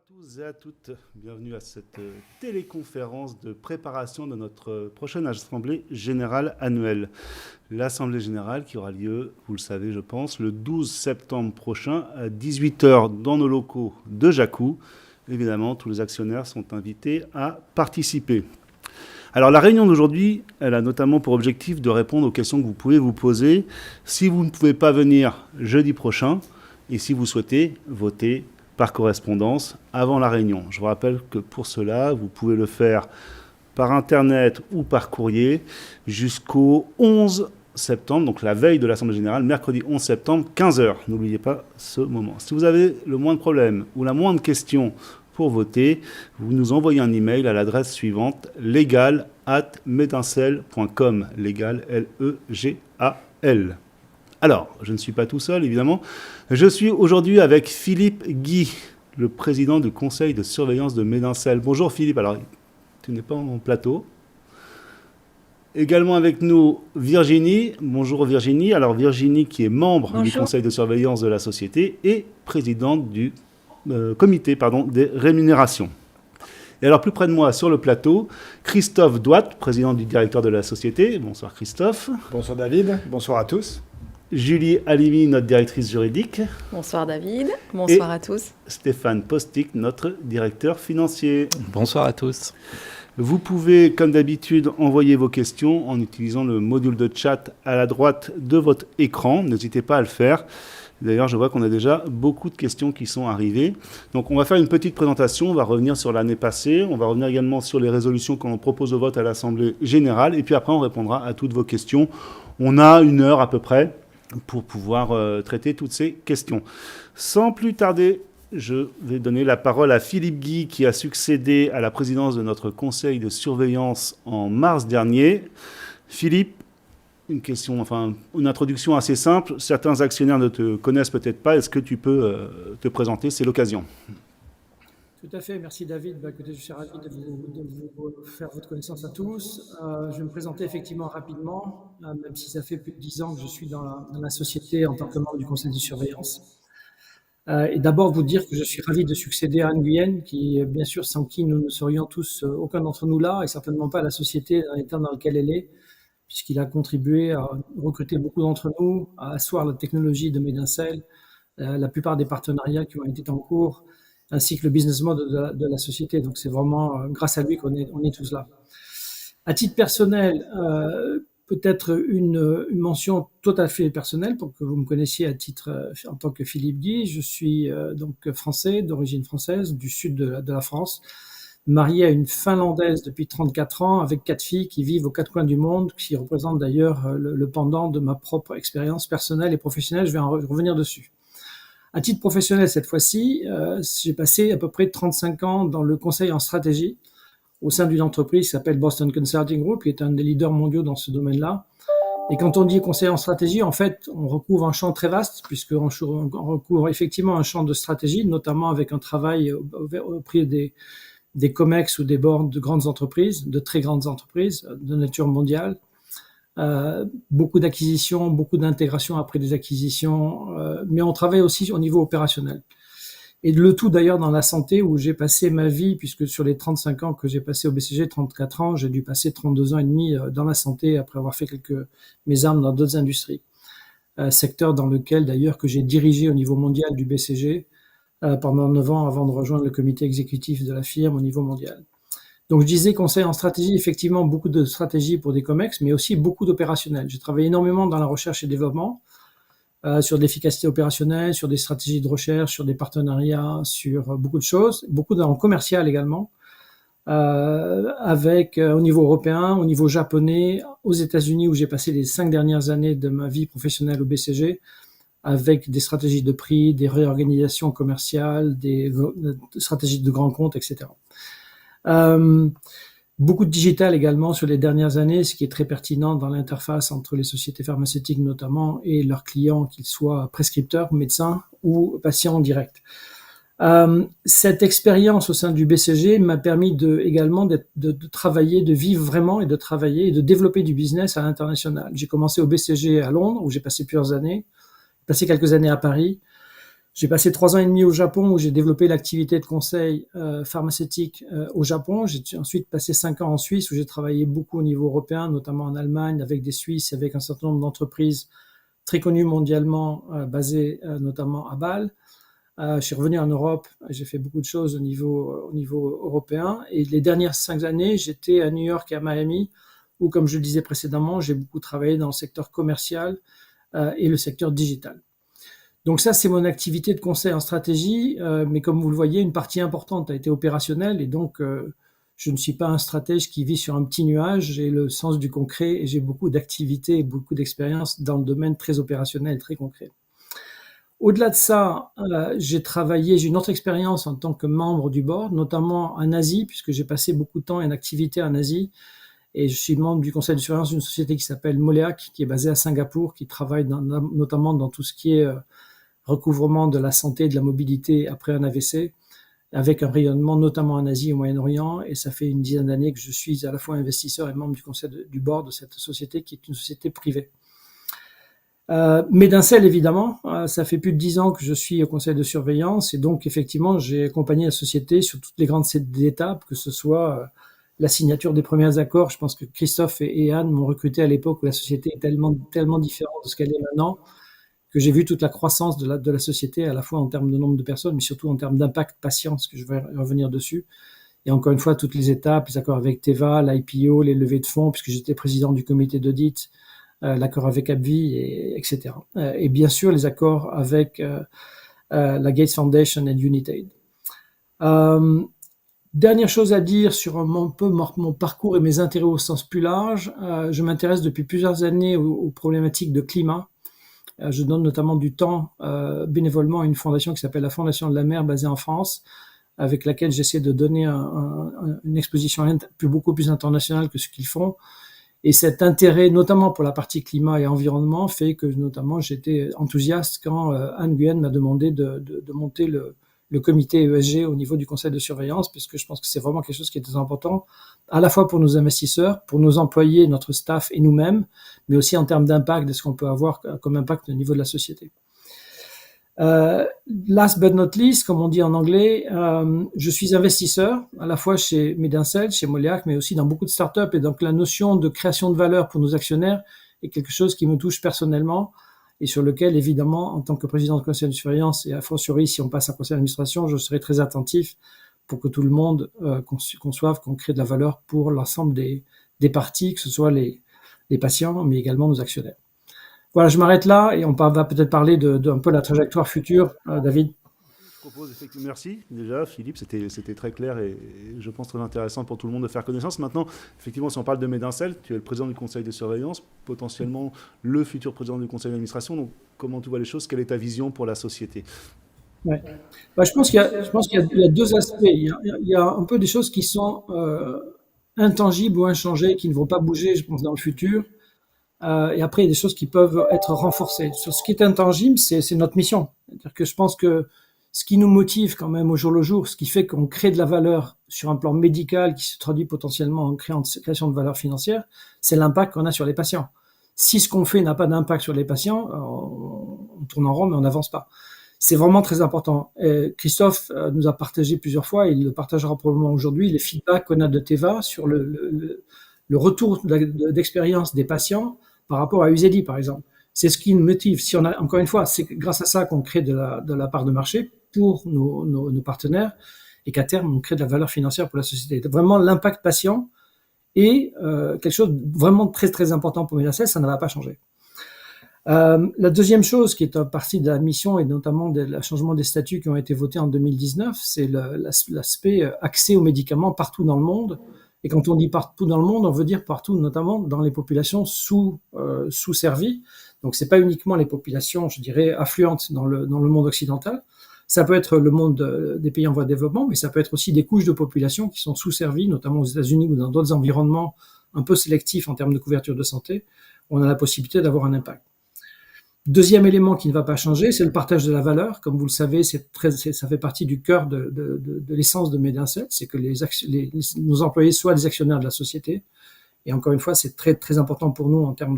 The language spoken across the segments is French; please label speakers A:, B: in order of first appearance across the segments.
A: Tous et à toutes, bienvenue à cette téléconférence de préparation de notre prochaine Assemblée Générale annuelle. L'Assemblée Générale qui aura lieu, vous le savez je pense, le 12 septembre prochain à 18 heures dans nos locaux de Jacou. Évidemment, tous les actionnaires sont invités à participer. Alors la réunion d'aujourd'hui, elle a notamment pour objectif de répondre aux questions que vous pouvez vous poser si vous ne pouvez pas venir jeudi prochain et si vous souhaitez voter par correspondance avant la réunion. Je vous rappelle que pour cela, vous pouvez le faire par Internet ou par courrier jusqu'au 11 septembre, donc la veille de l'Assemblée Générale, mercredi 11 septembre, 15 heures. N'oubliez pas ce moment. Si vous avez le moindre problème ou la moindre question pour voter, vous nous envoyez un email à l'adresse suivante, legal@medancel.com. Legal, L-E-G-A-L. Alors, je ne suis pas tout seul, évidemment. Je suis aujourd'hui avec Philippe Guy, le président du conseil de surveillance de Medancel. Bonjour Philippe, alors tu n'es pas en plateau. Également avec nous Virginie. Bonjour Virginie. Alors Virginie qui est membre du conseil de surveillance de la société et présidente du comité des rémunérations. Et alors plus près de moi sur le plateau, Christophe Douat, président du directeur de la société. Bonsoir Christophe.
B: Bonsoir David, bonsoir à tous.
A: Julie Halimi, notre directrice juridique.
C: Bonsoir David, bonsoir à tous.
A: Stéphane Postic, notre directeur financier.
D: Bonsoir à tous.
A: Vous pouvez, comme d'habitude, envoyer vos questions en utilisant le module de chat à la droite de votre écran. N'hésitez pas à le faire. D'ailleurs, je vois qu'on a déjà beaucoup de questions qui sont arrivées. Donc, on va faire une petite présentation. On va revenir sur l'année passée. On va revenir également sur les résolutions qu'on propose au vote à l'Assemblée Générale. Et puis après, on répondra à toutes vos questions. On a 1 heure à peu près pour pouvoir traiter toutes ces questions. Sans plus tarder, je vais donner la parole à Philippe Guy, qui a succédé à la présidence de notre conseil de surveillance en mars dernier. Philippe, une introduction assez simple. Certains actionnaires ne te connaissent peut-être pas. Est-ce que tu peux te présenter? C'est l'occasion.
E: Tout à fait, merci David. Écoutez, je suis ravi de vous faire votre connaissance à tous. Je vais me présenter effectivement rapidement, même si ça fait plus de 10 ans que je suis dans la société en tant que membre du conseil de surveillance. Et d'abord vous dire que je suis ravi de succéder à Anne Guyenne, qui bien sûr sans qui nous ne serions tous, aucun d'entre nous là, et certainement pas la société dans l'état dans lequel elle est, puisqu'il a contribué à recruter beaucoup d'entre nous, à asseoir la technologie de Medancel, la plupart des partenariats qui ont été en cours, ainsi que le business model de la société. Donc c'est vraiment grâce à lui qu'on est tous là. À titre personnel, peut-être une mention tout à fait personnelle pour que vous me connaissiez à titre en tant que Philippe Guy. Je suis donc français, d'origine française, du sud de la France, marié à une Finlandaise depuis 34 ans, avec 4 filles qui vivent aux 4 coins du monde, qui représentent d'ailleurs le pendant de ma propre expérience personnelle et professionnelle. Je vais en revenir dessus. À titre professionnel, cette fois-ci, j'ai passé à peu près 35 ans dans le conseil en stratégie au sein d'une entreprise qui s'appelle Boston Consulting Group, qui est un des leaders mondiaux dans ce domaine-là. Et quand on dit conseil en stratégie, en fait, on recouvre un champ très vaste, puisqu'on recouvre effectivement un champ de stratégie, notamment avec un travail auprès des COMEX ou des boards de grandes entreprises, de très grandes entreprises de nature mondiale. Beaucoup d'acquisitions, beaucoup d'intégration après des acquisitions, mais on travaille aussi au niveau opérationnel. Et le tout d'ailleurs dans la santé où j'ai passé ma vie, puisque sur les 35 ans que j'ai passé au BCG, 34 ans, j'ai dû passer 32 ans et demi dans la santé après avoir fait mes armes dans d'autres industries. Secteur dans lequel d'ailleurs que j'ai dirigé au niveau mondial du BCG pendant 9 ans avant de rejoindre le comité exécutif de la firme au niveau mondial. Donc, je disais conseil en stratégie, effectivement, beaucoup de stratégies pour des COMEX, mais aussi beaucoup d'opérationnels. J'ai travaillé énormément dans la recherche et développement, sur de l'efficacité opérationnelle, sur des stratégies de recherche, sur des partenariats, sur beaucoup de choses, beaucoup dans le commercial également, avec au niveau européen, au niveau japonais, aux États-Unis où j'ai passé les 5 dernières années de ma vie professionnelle au BCG, avec des stratégies de prix, des réorganisations commerciales, des stratégies de grands comptes, etc. Beaucoup de digital également sur les dernières années, ce qui est très pertinent dans l'interface entre les sociétés pharmaceutiques notamment et leurs clients, qu'ils soient prescripteurs, médecins ou patients en direct. Cette expérience au sein du BCG m'a permis également de travailler, de vivre vraiment et de travailler et de développer du business à l'international. J'ai commencé au BCG à Londres où j'ai passé plusieurs années, passé quelques années à Paris. J'ai passé 3 ans et demi au Japon où j'ai développé l'activité de conseil pharmaceutique au Japon. J'ai ensuite passé 5 ans en Suisse où j'ai travaillé beaucoup au niveau européen, notamment en Allemagne avec des Suisses, avec un certain nombre d'entreprises très connues mondialement, basées notamment à Bâle. Je suis revenu en Europe, j'ai fait beaucoup de choses au niveau européen. Et les dernières 5 années, j'étais à New York et à Miami où, comme je le disais précédemment, j'ai beaucoup travaillé dans le secteur commercial et le secteur digital. Donc ça, c'est mon activité de conseil en stratégie, mais comme vous le voyez, une partie importante a été opérationnelle et donc je ne suis pas un stratège qui vit sur un petit nuage, j'ai le sens du concret et j'ai beaucoup d'activités et beaucoup d'expérience dans le domaine très opérationnel et très concret. Au-delà de ça, j'ai une autre expérience en tant que membre du board, notamment en Asie, puisque j'ai passé beaucoup de temps en activité en Asie. Et je suis membre du conseil de surveillance d'une société qui s'appelle Moleac, qui est basée à Singapour, qui travaille notamment dans tout ce qui est recouvrement de la santé et de la mobilité après un AVC, avec un rayonnement notamment en Asie et au Moyen-Orient. Et ça fait une dizaine d'années que je suis à la fois investisseur et membre du conseil du board de cette société, qui est une société privée. Medincell, évidemment, ça fait plus de 10 ans que je suis au conseil de surveillance et donc effectivement j'ai accompagné la société sur toutes les grandes étapes, que ce soit la signature des premiers accords. Je pense que Christophe et Anne m'ont recruté à l'époque où la société est tellement différente de ce qu'elle est maintenant, que j'ai vu toute la croissance de la société, à la fois en termes de nombre de personnes, mais surtout en termes d'impact patient, ce que je vais revenir dessus. Et encore une fois, toutes les étapes, les accords avec Teva, l'IPO, les levées de fonds, puisque j'étais président du comité d'audit, l'accord avec AbbVie, etc. Et bien sûr, les accords avec la Gates Foundation et Unitaid. Dernière chose à dire sur un peu mon parcours et mes intérêts au sens plus large. Je m'intéresse depuis plusieurs années aux problématiques de climat. Je donne notamment du temps bénévolement à une fondation qui s'appelle la Fondation de la Mer, basée en France, avec laquelle j'essaie de donner une exposition beaucoup plus internationale que ce qu'ils font. Et cet intérêt, notamment pour la partie climat et environnement, fait que notamment j'étais enthousiaste quand Anne Nguyen m'a demandé de monter le comité ESG au niveau du conseil de surveillance, parce que je pense que c'est vraiment quelque chose qui est très important, à la fois pour nos investisseurs, pour nos employés, notre staff et nous-mêmes, mais aussi en termes d'impact, de ce qu'on peut avoir comme impact au niveau de la société. Last but not least, comme on dit en anglais, je suis investisseur à la fois chez Medincell, chez Moleac, mais aussi dans beaucoup de startups. Et donc la notion de création de valeur pour nos actionnaires est quelque chose qui me touche personnellement et sur lequel, évidemment, en tant que président de conseil de surveillance et à fortiori, si on passe à conseil d'administration, je serai très attentif pour que tout le monde conçoive qu'on crée de la valeur pour l'ensemble des parties, que ce soit les patients, mais également nos actionnaires. Voilà, je m'arrête là et on va peut-être parler d'un peu la trajectoire future, David.
A: Je propose effectivement, merci déjà Philippe, c'était très clair et je pense très intéressant pour tout le monde de faire connaissance. Maintenant, effectivement, si on parle de Medincell, tu es le président du conseil de surveillance, potentiellement le futur président du conseil d'administration. Donc, comment tu vois les choses? Quelle est ta vision pour la société?
E: Ouais. Bah, je pense qu'il y a deux aspects. Il y a un peu des choses qui sont intangibles ou inchangées, qui ne vont pas bouger, je pense, dans le futur. Et après, il y a des choses qui peuvent être renforcées. Sur ce qui est intangible, c'est notre mission. C'est-à-dire que je pense que ce qui nous motive quand même au jour le jour, ce qui fait qu'on crée de la valeur sur un plan médical qui se traduit potentiellement en création de valeur financière, c'est l'impact qu'on a sur les patients. Si ce qu'on fait n'a pas d'impact sur les patients, on tourne en rond, mais on n'avance pas. C'est vraiment très important. Et Christophe nous a partagé plusieurs fois, et il le partagera probablement aujourd'hui, les feedbacks qu'on a de Teva sur le retour d'expérience des patients par rapport à Uzedy, par exemple. C'est ce qui nous motive. Si on a, encore une fois, c'est grâce à ça qu'on crée de la part de marché pour nos partenaires et qu'à terme, on crée de la valeur financière pour la société. Vraiment, l'impact patient est quelque chose de vraiment très, très important pour Medincell, ça ne va pas changer. La deuxième chose qui est une partie de la mission et notamment le changement des statuts qui ont été votés en 2019, c'est l'aspect accès aux médicaments partout dans le monde. Et quand on dit partout dans le monde, on veut dire partout, notamment dans les populations sous-servies. Donc, c'est pas uniquement les populations, je dirais, affluentes dans le monde occidental. Ça peut être le monde des pays en voie de développement, mais ça peut être aussi des couches de population qui sont sous-servies, notamment aux États-Unis ou dans d'autres environnements un peu sélectifs en termes de couverture de santé, où on a la possibilité d'avoir un impact. Deuxième élément qui ne va pas changer, c'est le partage de la valeur. Comme vous le savez, ça fait partie du cœur de l'essence de Medincell, c'est que nos employés soient des actionnaires de la société. Et encore une fois, c'est très, très important pour nous en termes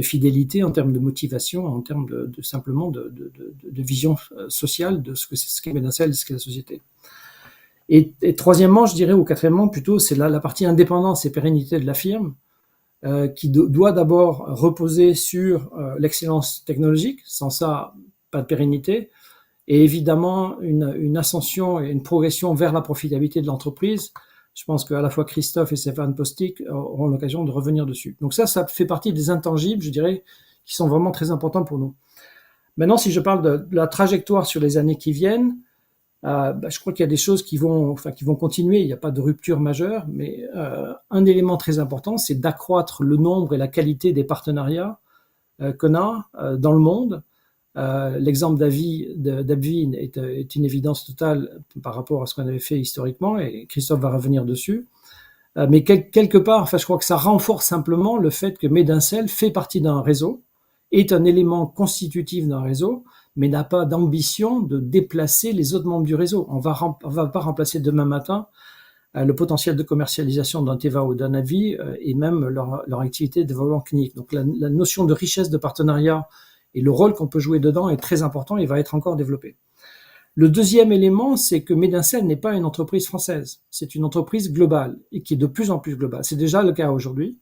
E: fidélité, en termes de motivation, en termes simplement de vision sociale de ce qu'est Medincell et ce qu'est la société. Et troisièmement, je dirais, ou quatrièmement plutôt, c'est la partie indépendance et pérennité de la firme, qui doit d'abord reposer sur l'excellence technologique. Sans ça, pas de pérennité. Et évidemment, une ascension et une progression vers la profitabilité de l'entreprise. Je pense qu'à la fois Christophe et Stéphane Postic auront l'occasion de revenir dessus. Donc ça fait partie des intangibles, je dirais, qui sont vraiment très importants pour nous. Maintenant, si je parle de la trajectoire sur les années qui viennent, je crois qu'il y a des choses qui vont continuer. Il n'y a pas de rupture majeure, mais un élément très important, c'est d'accroître le nombre et la qualité des partenariats qu'on a dans le monde. L'exemple d'Abvin est une évidence totale par rapport à ce qu'on avait fait historiquement, et Christophe va revenir dessus. Mais quelque part, je crois que ça renforce simplement le fait que Medincell fait partie d'un réseau, est un élément constitutif d'un réseau, mais n'a pas d'ambition de déplacer les autres membres du réseau. On va pas remplacer demain matin le potentiel de commercialisation d'un Teva ou d'un Avi et même leur activité de développement clinique. Donc la notion de richesse de partenariat et le rôle qu'on peut jouer dedans est très important et va être encore développé. Le deuxième élément, c'est que Medincell n'est pas une entreprise française. C'est une entreprise globale et qui est de plus en plus globale. C'est déjà le cas aujourd'hui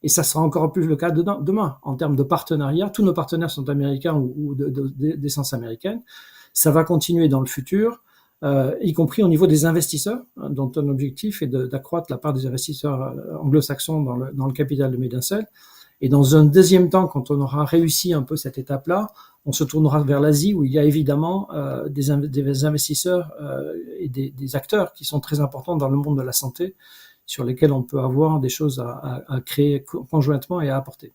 E: et ça sera encore plus le cas demain. En termes de partenariat, tous nos partenaires sont américains ou d'essence américaine. Ça va continuer dans le futur, y compris au niveau des investisseurs, dont un objectif est d'accroître la part des investisseurs anglo-saxons dans le capital de Medincell. Et dans un deuxième temps, quand on aura réussi un peu cette étape-là, on se tournera vers l'Asie où il y a évidemment des investisseurs et des acteurs qui sont très importants dans le monde de la santé, sur lesquels on peut avoir des choses à créer conjointement et à apporter.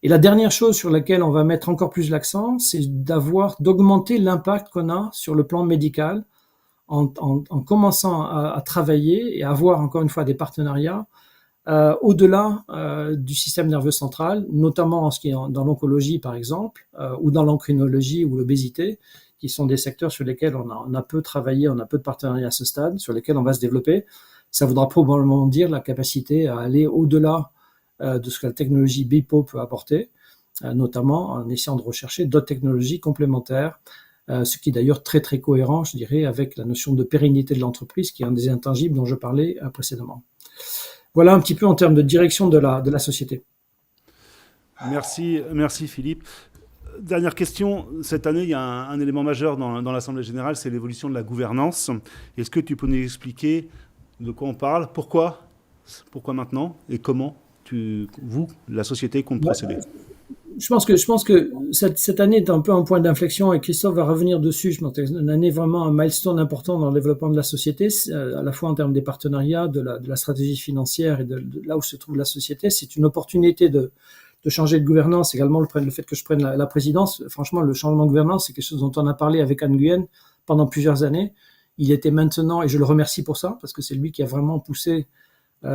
E: Et la dernière chose sur laquelle on va mettre encore plus l'accent, c'est d'augmenter l'impact qu'on a sur le plan médical en commençant à travailler et à avoir encore une fois des partenariats au-delà du système nerveux central, notamment en ce qui est dans l'oncologie par exemple, ou dans l'endocrinologie ou l'obésité, qui sont des secteurs sur lesquels on a peu travaillé, on a peu de partenariats à ce stade, sur lesquels on va se développer. Ça voudra probablement dire la capacité à aller au-delà de ce que la technologie BIPO peut apporter, notamment en essayant de rechercher d'autres technologies complémentaires, ce qui est d'ailleurs très très cohérent, je dirais, avec la notion de pérennité de l'entreprise, qui est un des intangibles dont je parlais précédemment. Voilà un petit peu en termes de direction de la société.
A: Merci Philippe. Dernière question. Cette année, il y a un élément majeur dans l'Assemblée générale, c'est l'évolution de la gouvernance. Est-ce que tu peux nous expliquer de quoi on parle, pourquoi maintenant et comment la société compte procéder?
E: Je pense que cette année est un peu un point d'inflexion et Christophe va revenir dessus. Je pense que c'est une année vraiment un milestone important dans le développement de la société, à la fois en termes des partenariats, de la stratégie financière et de là où se trouve la société. C'est une opportunité de changer de gouvernance. Également, le fait que je prenne la présidence. Franchement, le changement de gouvernance, c'est quelque chose dont on a parlé avec Anh Nguyen pendant plusieurs années. Il était maintenant, et je le remercie pour ça, parce que c'est lui qui a vraiment poussé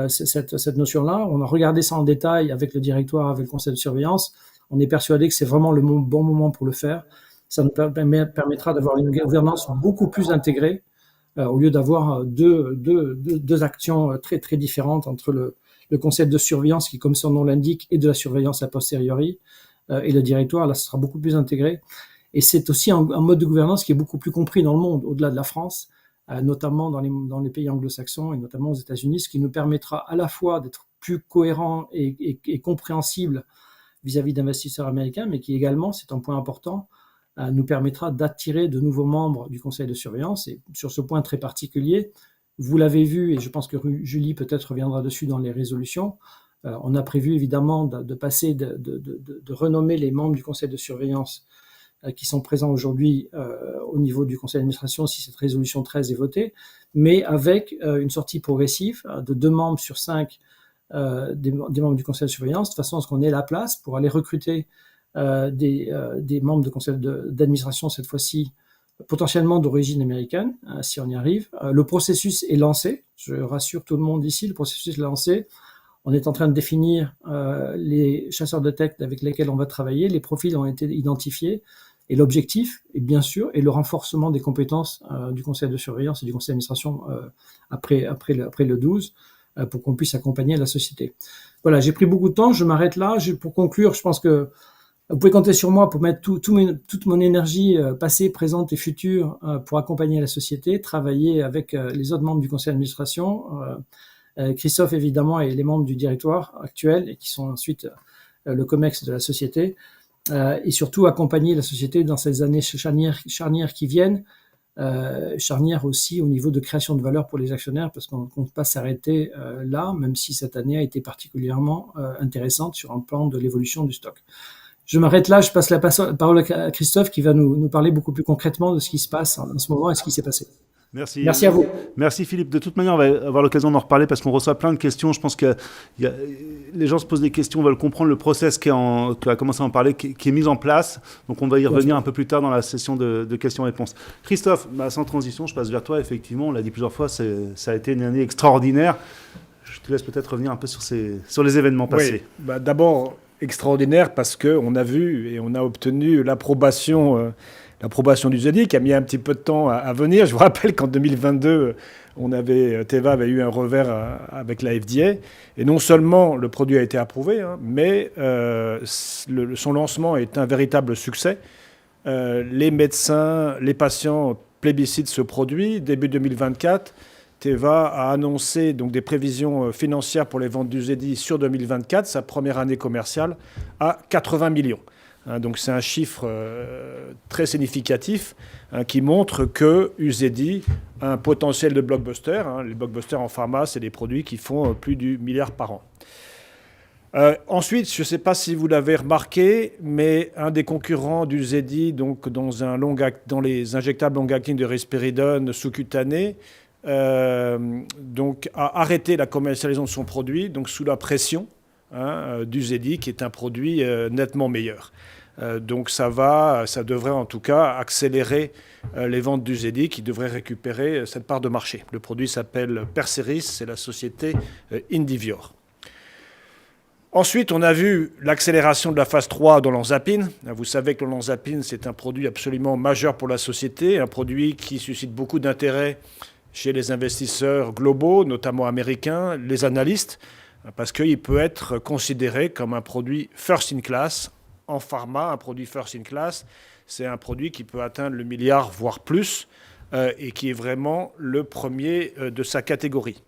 E: cette notion-là. On a regardé ça en détail avec le directoire, avec le conseil de surveillance. On est persuadé que c'est vraiment le bon moment pour le faire. Ça nous permettra d'avoir une gouvernance beaucoup plus intégrée, au lieu d'avoir deux actions très très différentes entre le conseil de surveillance qui, comme son nom l'indique, est de la surveillance a posteriori, et le directoire. Là, ce sera beaucoup plus intégré. Et c'est aussi un mode de gouvernance qui est beaucoup plus compris dans le monde, au-delà de la France, notamment dans les pays anglo-saxons et notamment aux États-Unis, ce qui nous permettra à la fois d'être plus cohérent et compréhensible vis-à-vis d'investisseurs américains, mais qui également, c'est un point important, nous permettra d'attirer de nouveaux membres du conseil de surveillance. Et sur ce point très particulier, vous l'avez vu, et je pense que Julie peut-être reviendra dessus dans les résolutions, on a prévu évidemment de renommer les membres du conseil de surveillance qui sont présents aujourd'hui au niveau du conseil d'administration si cette résolution 13 est votée, mais avec une sortie progressive de 2 membres sur 5 des membres du conseil de surveillance, de façon à ce qu'on ait la place pour aller recruter des membres de conseil d'administration, cette fois-ci potentiellement d'origine américaine, si on y arrive. Le processus est lancé, je rassure tout le monde ici, le processus est lancé. On est en train de définir les chasseurs de tête avec lesquels on va travailler, les profils ont été identifiés, et l'objectif, est bien sûr, est le renforcement des compétences du conseil de surveillance et du conseil d'administration après le 12, pour qu'on puisse accompagner la société. Voilà, j'ai pris beaucoup de temps, je m'arrête là. Pour conclure, je pense que vous pouvez compter sur moi pour mettre toute mon énergie passée, présente et future pour accompagner la société, travailler avec les autres membres du conseil d'administration, Christophe évidemment et les membres du directoire actuel et qui sont ensuite le COMEX de la société, et surtout accompagner la société dans ces années charnières qui viennent, charnières aussi au niveau de création de valeur pour les actionnaires, parce qu'on ne compte pas s'arrêter là, même si cette année a été particulièrement intéressante sur un plan de l'évolution du stock. Je m'arrête là, je passe la parole à Christophe qui va nous parler beaucoup plus concrètement de ce qui se passe en ce moment et ce qui s'est passé.
A: Merci.
E: Merci à vous.
A: Merci Philippe. De toute manière, on va avoir l'occasion d'en reparler parce qu'on reçoit plein de questions. Je pense que les gens se posent des questions, veulent comprendre le process qui a commencé à en parler, qui est mis en place. Donc on va y revenir un peu plus tard dans la session de questions-réponses. Christophe, sans transition, je passe vers toi. Effectivement, on l'a dit plusieurs fois, ça a été une année extraordinaire. Je te laisse peut-être revenir un peu sur les événements passés.
B: Oui, d'abord, extraordinaire parce qu'on a vu et on a obtenu l'approbation du ZEDI qui a mis un petit peu de temps à venir. Je vous rappelle qu'en 2022, Teva avait eu un revers avec la FDA. Et non seulement le produit a été approuvé, mais son lancement est un véritable succès. Les médecins, les patients plébiscitent ce produit. Début 2024, Teva a annoncé donc des prévisions financières pour les ventes du ZEDI sur 2024, sa première année commerciale, à 80 millions. Donc c'est un chiffre très significatif qui montre que UZEDY a un potentiel de blockbuster. Les blockbusters en pharma, c'est des produits qui font plus du milliard par an. Ensuite, je ne sais pas si vous l'avez remarqué, mais un des concurrents du ZEDY, donc dans les injectables long-acting de risperidone sous-cutané, donc a arrêté la commercialisation de son produit, donc sous la pression du ZEDY, qui est un produit nettement meilleur. Donc ça devrait en tout cas accélérer les ventes du ZEDY, qui devrait récupérer cette part de marché. Le produit s'appelle Perseris, c'est la société Indivior. Ensuite, on a vu l'accélération de la phase 3 d'olanzapine. Vous savez que l'olanzapine, c'est un produit absolument majeur pour la société, un produit qui suscite beaucoup d'intérêt chez les investisseurs globaux, notamment américains, les analystes, parce qu'il peut être considéré comme un produit first in class en pharma. Un produit first in class, c'est un produit qui peut atteindre le milliard, voire plus, et qui est vraiment le premier de sa catégorie.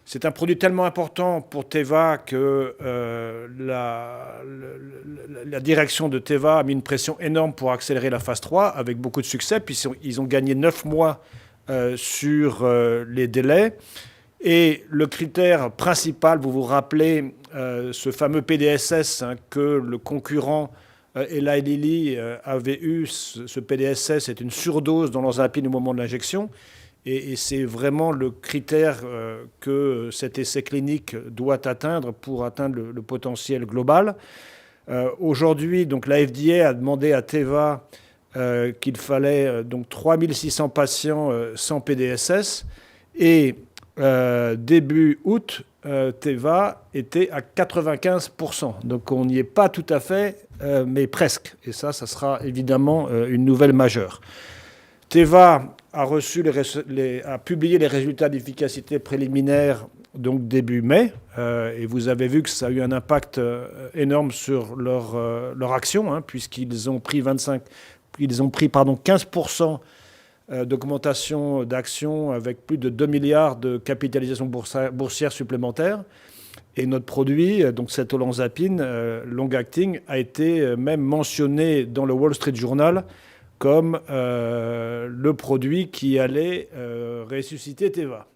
B: C'est un produit tellement important pour Teva que la direction de Teva a mis une pression énorme pour accélérer la phase 3 avec beaucoup de succès, puisqu'ils ont gagné 9 mois sur les délais. Et le critère principal, vous vous rappelez, ce fameux PDSS que le concurrent Eli Lilly avait eu. Ce PDSS est une surdose dans l'olanzapine au moment de l'injection. Et c'est vraiment le critère que cet essai clinique doit atteindre pour atteindre le potentiel global. Aujourd'hui, donc, la FDA a demandé à Teva qu'il fallait donc 3600 patients sans PDSS. Et début août, Teva était à 95%. Donc on n'y est pas tout à fait, mais presque. Et ça sera évidemment une nouvelle majeure. Teva a publié les résultats d'efficacité préliminaires donc début mai, et vous avez vu que ça a eu un impact énorme sur leur action, puisqu'ils ont pris 15% d'augmentation d'actions avec plus de 2 milliards de capitalisation boursière supplémentaire. Et notre produit, donc cette olanzapine long-acting, a été même mentionné dans le Wall Street Journal comme le produit qui allait ressusciter Teva.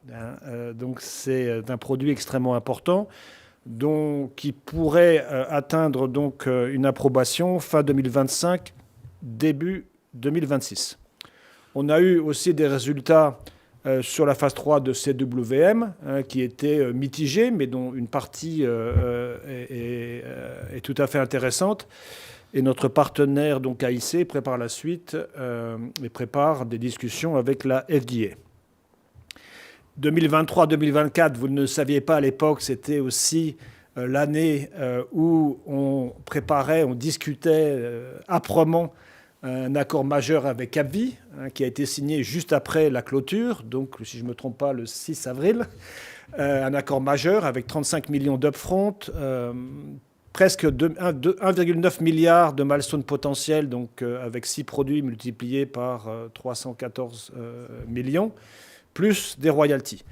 B: Donc c'est un produit extrêmement important qui pourrait atteindre donc une approbation fin 2025, début 2026. On a eu aussi des résultats sur la phase 3 de CWM qui étaient mitigés, mais dont une partie est tout à fait intéressante. Et notre partenaire, donc AIC, prépare la suite et prépare des discussions avec la FDA. 2023-2024, vous ne le saviez pas à l'époque, c'était aussi l'année où on préparait, on discutait âprement un accord majeur avec AbbVie, qui a été signé juste après la clôture, donc si je ne me trompe pas, le 6 avril. Un accord majeur avec 35 millions d'upfront, presque 1,9 milliard de milestones potentiels, donc avec 6 produits multipliés par 314 millions, plus des royalties.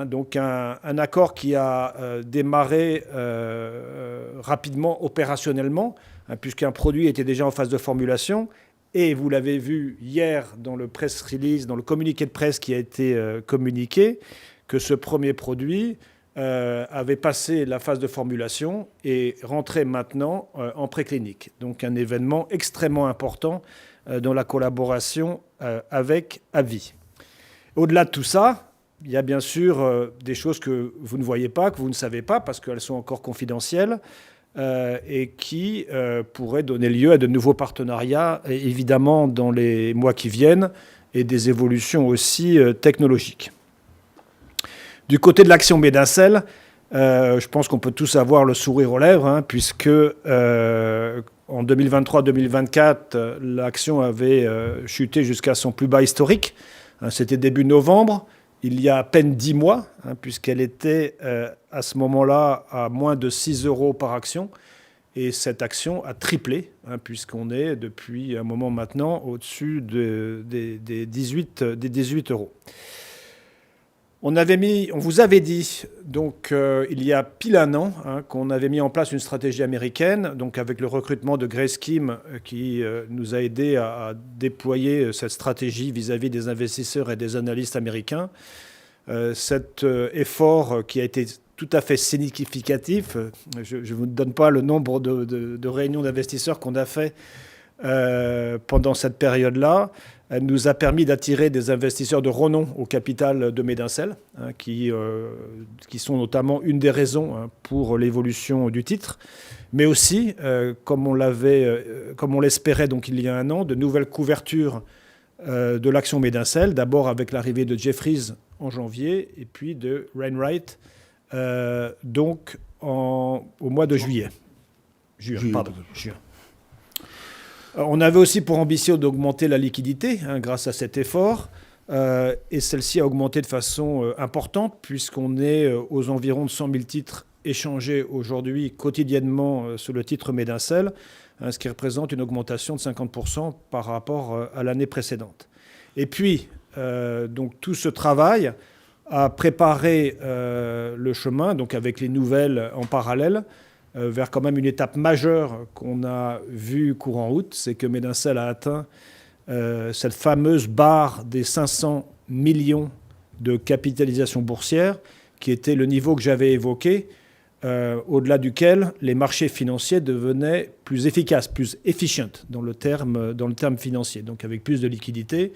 B: Donc un accord qui a démarré rapidement opérationnellement, puisqu'un produit était déjà en phase de formulation. Et vous l'avez vu hier dans le press release, dans le communiqué de presse qui a été communiqué, que ce premier produit avait passé la phase de formulation et rentrait maintenant en préclinique. Donc un événement extrêmement important dans la collaboration avec AbbVie. Au-delà de tout ça, il y a bien sûr des choses que vous ne voyez pas, que vous ne savez pas, parce qu'elles sont encore confidentielles, et qui pourraient donner lieu à de nouveaux partenariats, évidemment, dans les mois qui viennent, et des évolutions aussi technologiques. Du côté de l'action Medincell, je pense qu'on peut tous avoir le sourire aux lèvres, puisque en 2023-2024, l'action avait chuté jusqu'à son plus bas historique. C'était début novembre, il y a à peine 10 mois, puisqu'elle était à ce moment-là à moins de 6 euros par action. Et cette action a triplé, puisqu'on est depuis un moment maintenant au-dessus des 18 euros. On vous avait dit, donc, il y a pile un an, qu'on avait mis en place une stratégie américaine, donc avec le recrutement de Grace Kim, qui nous a aidé à déployer cette stratégie vis-à-vis des investisseurs et des analystes américains. Cet effort qui a été tout à fait significatif, je ne vous donne pas le nombre de réunions d'investisseurs qu'on a fait pendant cette période-là. Elle nous a permis d'attirer des investisseurs de renom au capital de Medincell, qui sont notamment une des raisons pour l'évolution du titre, mais aussi, comme on l'espérait donc il y a un an, de nouvelles couvertures de l'action Medincell, d'abord avec l'arrivée de Jefferies en janvier, et puis de Wainwright donc au mois de juillet. Juin. On avait aussi pour ambition d'augmenter la liquidité grâce à cet effort, et celle-ci a augmenté de façon importante, puisqu'on est aux environs de 100 000 titres échangés aujourd'hui quotidiennement sur le titre Medincell, ce qui représente une augmentation de 50% par rapport à l'année précédente. Et puis, donc, tout ce travail a préparé le chemin, donc avec les nouvelles en parallèle, vers quand même une étape majeure qu'on a vue courant août, c'est que Medincell a atteint cette fameuse barre des 500 millions de capitalisation boursière, qui était le niveau que j'avais évoqué, au-delà duquel les marchés financiers devenaient plus efficaces, plus efficient dans le terme financier, donc avec plus de liquidité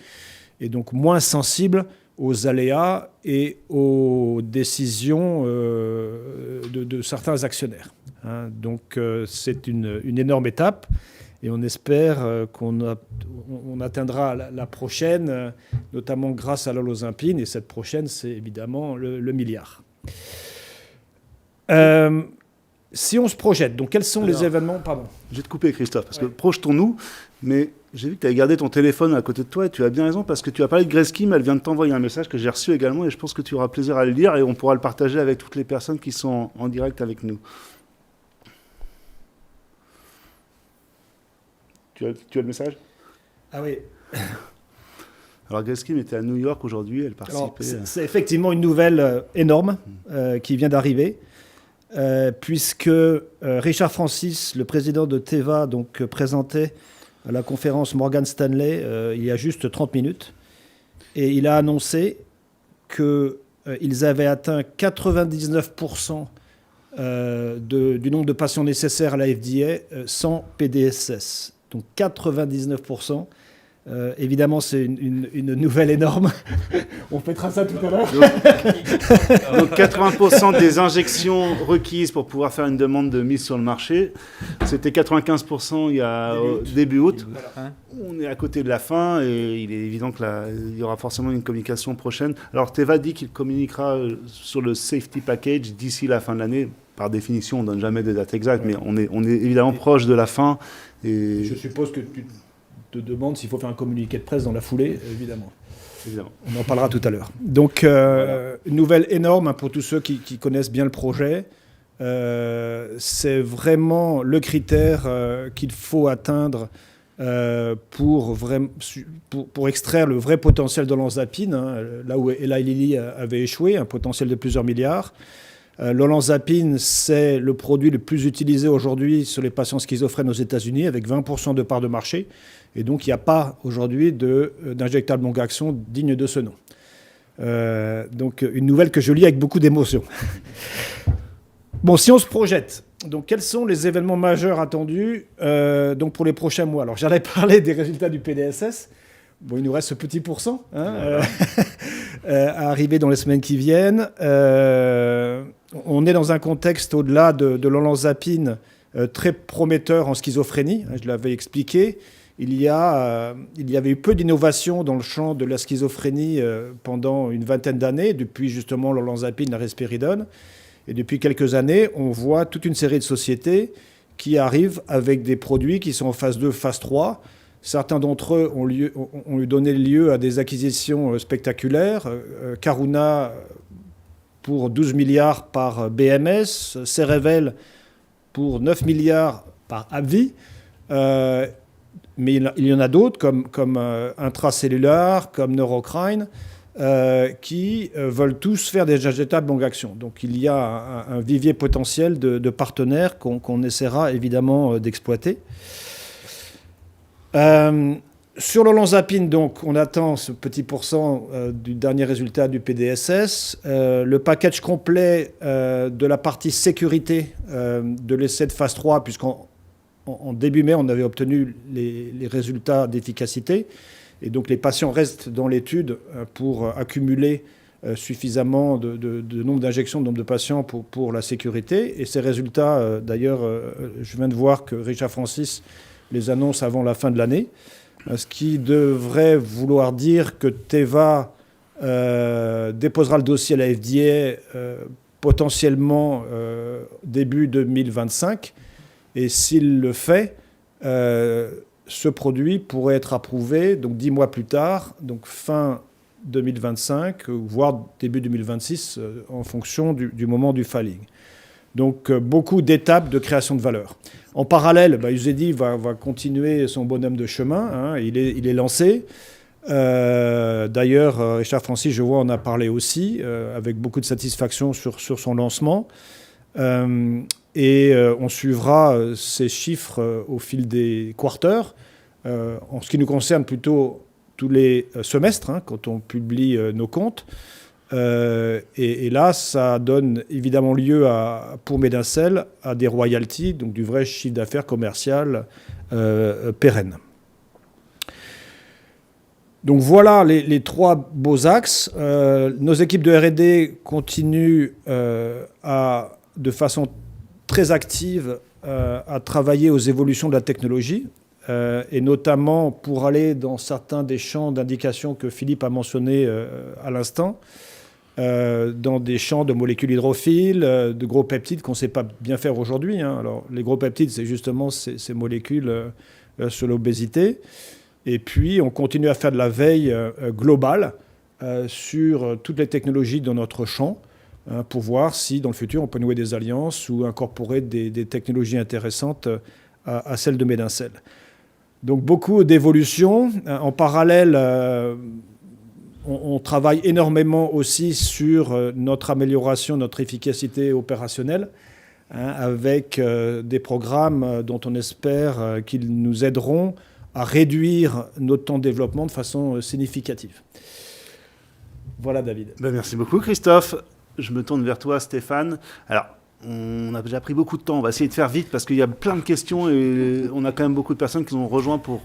B: et donc moins sensibles aux aléas et aux décisions de certains actionnaires. Donc c'est une énorme étape, et on espère qu'on atteindra la prochaine, notamment grâce à l'Holosympine, et cette prochaine, c'est évidemment le milliard. Si on se projette, donc quels sont les événements... Pardon.
A: Je vais te couper, Christophe, parce que projetons-nous, mais j'ai vu que tu avais gardé ton téléphone à côté de toi, et tu as bien raison, parce que tu as parlé de Grace Kim, elle vient de t'envoyer un message que j'ai reçu également, et je pense que tu auras plaisir à le lire, et on pourra le partager avec toutes les personnes qui sont en direct avec nous. Tu as le message ?
B: Ah oui.
A: Alors Grace Kim était à New York aujourd'hui, elle participait...
B: C'est effectivement une nouvelle énorme qui vient d'arriver, puisque Richard Francis, le président de Teva, donc, présentait à la conférence Morgan Stanley il y a juste 30 minutes, et il a annoncé qu'ils avaient atteint 99% du nombre de patients nécessaires à la FDA sans PDSS. Donc 99%. Évidemment, c'est une nouvelle énorme. On fêtera ça tout à l'heure.
A: Donc 80% des injections requises pour pouvoir faire une demande de mise sur le marché. C'était 95% il y a début août. On est à côté de la fin, et il est évident qu'il y aura forcément une communication prochaine. Alors Teva dit qu'il communiquera sur le safety package d'ici la fin de l'année. Par définition, on ne donne jamais de date exacte, mais on est évidemment proche de la fin. Et
B: je suppose que te demande s'il faut faire un communiqué de presse dans la foulée, évidemment.
A: Évidemment.
B: On en parlera tout à l'heure. Donc, une nouvelle énorme pour tous ceux qui connaissent bien le projet. C'est vraiment le critère qu'il faut atteindre pour extraire le vrai potentiel de l'olanzapine, là où Eli Lilly avait échoué, un potentiel de plusieurs milliards. L'olanzapine, c'est le produit le plus utilisé aujourd'hui sur les patients schizophrènes aux États-Unis, avec 20% de part de marché. Et donc, il n'y a pas aujourd'hui d'injectable longue action digne de ce nom. Donc, une nouvelle que je lis avec beaucoup d'émotion. Bon, si on se projette, donc quels sont les événements majeurs attendus donc pour les prochains mois? Alors, j'allais parler des résultats du PDSS. Bon, il nous reste ce petit pourcent à arriver dans les semaines qui viennent. On est dans un contexte au-delà de l'olanzapine très prometteur en schizophrénie. Je l'avais expliqué. Il y avait eu peu d'innovation dans le champ de la schizophrénie pendant une vingtaine d'années, depuis justement l'olanzapine, la risperidone. Et depuis quelques années, on voit toute une série de sociétés qui arrivent avec des produits qui sont en phase 2, phase 3. Certains d'entre eux ont donné lieu à des acquisitions spectaculaires. Karuna pour 12 milliards par BMS, Cerevel pour 9 milliards par AbbVie. Mais il y en a d'autres, comme Intracellular, comme Neurocrine, qui veulent tous faire des injectables longue action. Donc il y a un vivier potentiel de partenaires qu'on essaiera évidemment d'exploiter. Sur l'olanzapine, donc, on attend ce petit pourcent du dernier résultat du PDSS. Le package complet de la partie sécurité de l'essai de phase 3, puisqu'en début mai, on avait obtenu les résultats d'efficacité. Et donc, les patients restent dans l'étude pour accumuler suffisamment de nombre d'injections, de nombre de patients pour la sécurité. Et ces résultats, d'ailleurs, je viens de voir que Richard Francis les annonce avant la fin de l'année, ce qui devrait vouloir dire que Teva déposera le dossier à la FDA potentiellement début 2025. Et s'il le fait, ce produit pourrait être approuvé donc 10 mois plus tard, donc fin 2025, voire début 2026, en fonction du moment du filing. Donc, beaucoup d'étapes de création de valeur. En parallèle, Uzedy va continuer son bonhomme de chemin. Il est lancé. D'ailleurs, Richard Francis, je vois, en a parlé aussi, avec beaucoup de satisfaction sur son lancement. Et on suivra ces chiffres au fil des quarters. En ce qui nous concerne, plutôt tous les semestres, quand on publie nos comptes. Et là, ça donne évidemment lieu pour Medincell à des royalties, donc du vrai chiffre d'affaires commercial pérenne. Donc voilà les trois beaux axes. Nos équipes de R&D continuent de façon très active à travailler aux évolutions de la technologie, et notamment pour aller dans certains des champs d'indication que Philippe a mentionnés à l'instant, dans des champs de molécules hydrophiles, de gros peptides qu'on ne sait pas bien faire aujourd'hui. Alors, les gros peptides, c'est justement ces molécules sur l'obésité. Et puis, on continue à faire de la veille globale sur toutes les technologies dans notre champ pour voir si, dans le futur, on peut nouer des alliances ou incorporer des technologies intéressantes à celles de Medincell. Donc, beaucoup d'évolutions. En parallèle, on travaille énormément aussi sur notre amélioration, notre efficacité opérationnelle, avec des programmes dont on espère qu'ils nous aideront à réduire notre temps de développement de façon significative. Voilà, David.
A: Merci beaucoup, Christophe. Je me tourne vers toi, Stéphane. Alors, on a déjà pris beaucoup de temps. On va essayer de faire vite parce qu'il y a plein de questions et on a quand même beaucoup de personnes qui nous ont rejoints pour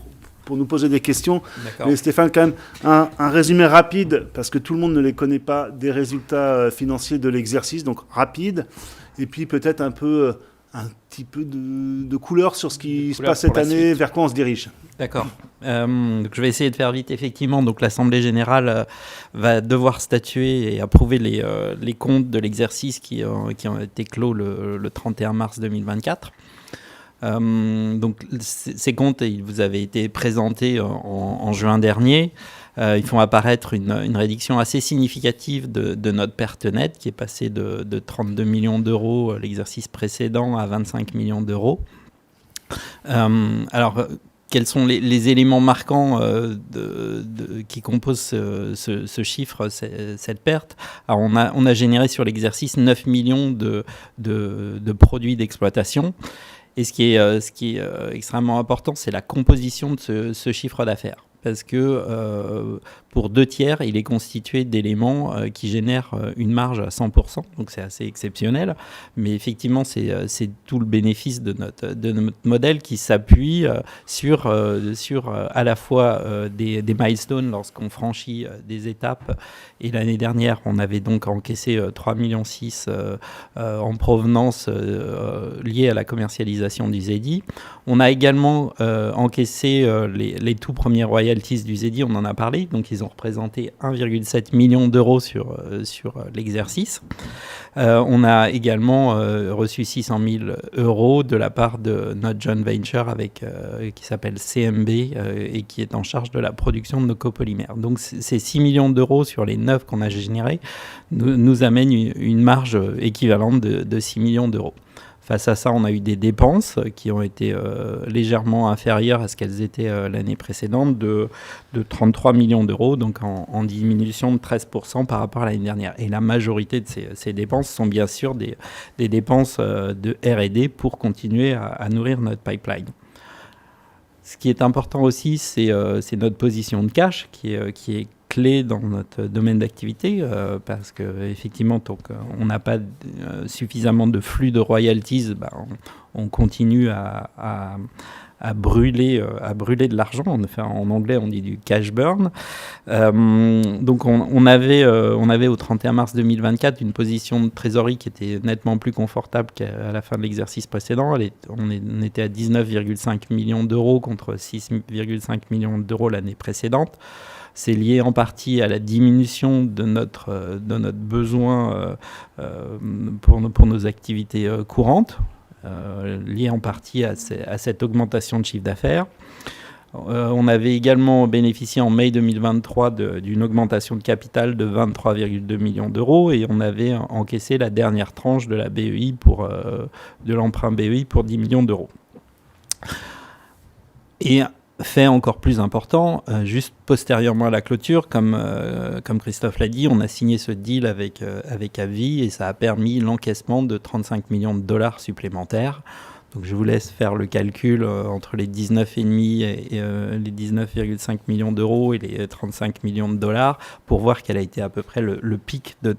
A: nous poser des questions. D'accord. Mais Stéphane, quand même, un résumé rapide, parce que tout le monde ne les connaît pas, des résultats financiers de l'exercice, donc rapide, et puis peut-être un petit peu de couleur sur ce qui se passe cette année, vers quoi on se dirige.
D: D'accord. Donc je vais essayer de faire vite. Effectivement, donc l'Assemblée générale va devoir statuer et approuver les comptes de l'exercice qui ont été clos le 31 mars 2024. Donc ces comptes, ils vous avaient été présentés en juin dernier. Ils font apparaître une réduction assez significative de notre perte nette qui est passée de 32 millions d'euros l'exercice précédent à 25 millions d'euros. Alors, quels sont les éléments marquants qui composent ce chiffre, cette perte? Alors, on a généré sur l'exercice 9 millions de produits d'exploitation. Et ce qui est extrêmement important, c'est la composition de ce chiffre d'affaires. Parce que pour 2/3, il est constitué d'éléments qui génèrent une marge à 100%, donc c'est assez exceptionnel. Mais effectivement, c'est tout le bénéfice de notre modèle qui s'appuie sur à la fois des milestones lorsqu'on franchit des étapes. Et l'année dernière, on avait donc encaissé 3,6 millions en provenance liée à la commercialisation du Zedi. On a également encaissé les tout premiers royalties du Zedi, on en a parlé, donc ils ont représenté 1,7 million d'euros sur l'exercice. On a également reçu 600 000 euros de la part de notre joint venture qui s'appelle CMB et qui est en charge de la production de nos copolymères. Donc ces 6 millions d'euros sur les 9 qu'on a générés nous amènent une marge équivalente de 6 millions d'euros. Face à ça, on a eu des dépenses qui ont été légèrement inférieures à ce qu'elles étaient l'année précédente, de 33 millions d'euros, donc en diminution de 13% par rapport à l'année dernière. Et la majorité de ces dépenses sont bien sûr des dépenses de R&D pour continuer à nourrir notre pipeline. Ce qui est important aussi, c'est notre position de cash qui est clé dans notre domaine d'activité parce qu'effectivement, tant qu'on n'a pas suffisamment de flux de royalties, on continue à brûler de l'argent. En anglais, on dit du cash burn. Donc, on avait au 31 mars 2024 une position de trésorerie qui était nettement plus confortable qu'à la fin de l'exercice précédent. On était à 19,5 millions d'euros contre 6,5 millions d'euros l'année précédente. C'est lié en partie à la diminution de notre besoin pour nos activités courantes, lié en partie à cette augmentation de chiffre d'affaires. On avait également bénéficié en mai 2023 d'une augmentation de capital de 23,2 millions d'euros et on avait encaissé la dernière tranche de la BEI de l'emprunt BEI pour 10 millions d'euros. Et fait encore plus important, juste postérieurement à la clôture, comme Christophe l'a dit, on a signé ce deal avec AbbVie et ça a permis l'encaissement de 35 millions de dollars supplémentaires. Donc je vous laisse faire le calcul entre les 19,5 et les 19,5 millions d'euros et les 35 millions de dollars pour voir quel a été à peu près le pic de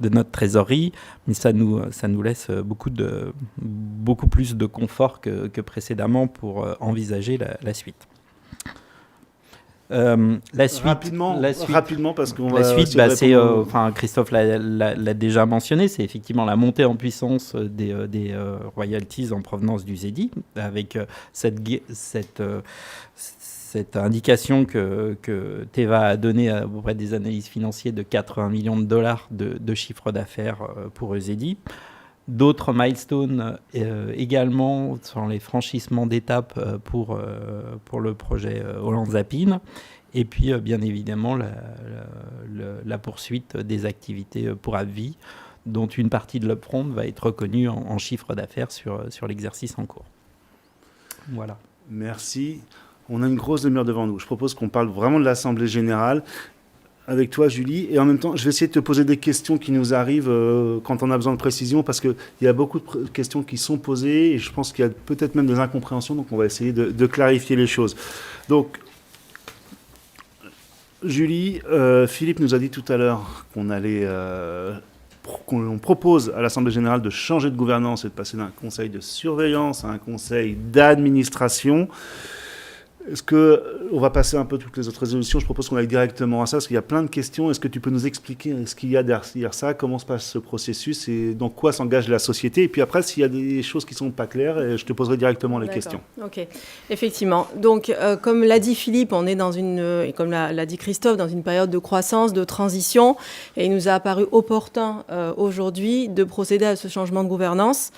D: notre trésorerie. Mais ça nous laisse beaucoup plus de confort que précédemment pour envisager la suite.
A: Rapidement, parce qu'on
D: la suite, c'est, Christophe l'a déjà mentionné, c'est effectivement la montée en puissance des royalties en provenance du Zedi, avec cette indication que Teva a donnée auprès des analyses financières de 80 millions de dollars de chiffre d'affaires pour Zedi. D'autres milestones également sur les franchissements d'étapes pour le projet Olanzapine. Et puis, bien évidemment, la poursuite des activités pour AbbVie, dont une partie de l'upfront va être reconnue en chiffre d'affaires sur l'exercice en cours. Voilà.
A: Merci. On a une grosse demi-heure devant nous. Je propose qu'on parle vraiment de l'Assemblée générale avec toi, Julie. Et en même temps, je vais essayer de te poser des questions qui nous arrivent quand on a besoin de précision, parce qu'il y a beaucoup de questions qui sont posées et je pense qu'il y a peut-être même des incompréhensions, donc on va essayer de clarifier les choses. Donc, Julie, Philippe nous a dit tout à l'heure qu'on propose à l'Assemblée générale de changer de gouvernance et de passer d'un conseil de surveillance à un conseil d'administration. Est-ce qu'on va passer un peu toutes les autres résolutions? Je propose qu'on aille directement à ça, parce qu'il y a plein de questions. Est-ce que tu peux nous expliquer ce qu'il y a derrière ça, comment se passe ce processus et dans quoi s'engage la société? Et puis après, s'il y a des choses qui ne sont pas claires, je te poserai directement les questions.
C: Ok, effectivement. Donc, comme l'a dit Philippe, on est et comme l'a dit Christophe, dans une période de croissance, de transition, et il nous a apparu opportun aujourd'hui de procéder à ce changement de gouvernance.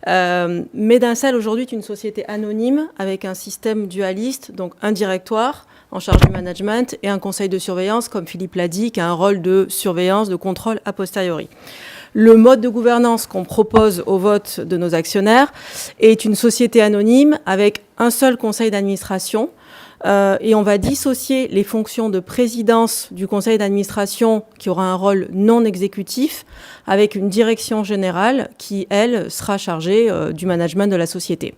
C: Medincell aujourd'hui est une société anonyme avec un système dualiste, donc un directoire en charge du management et un conseil de surveillance, comme Philippe l'a dit, qui a un rôle de surveillance, de contrôle a posteriori. Le mode de gouvernance qu'on propose au vote de nos actionnaires est une société anonyme avec un seul conseil d'administration, et on va dissocier les fonctions de présidence du conseil d'administration qui aura un rôle non exécutif avec une direction générale qui, elle, sera chargée du management de la société.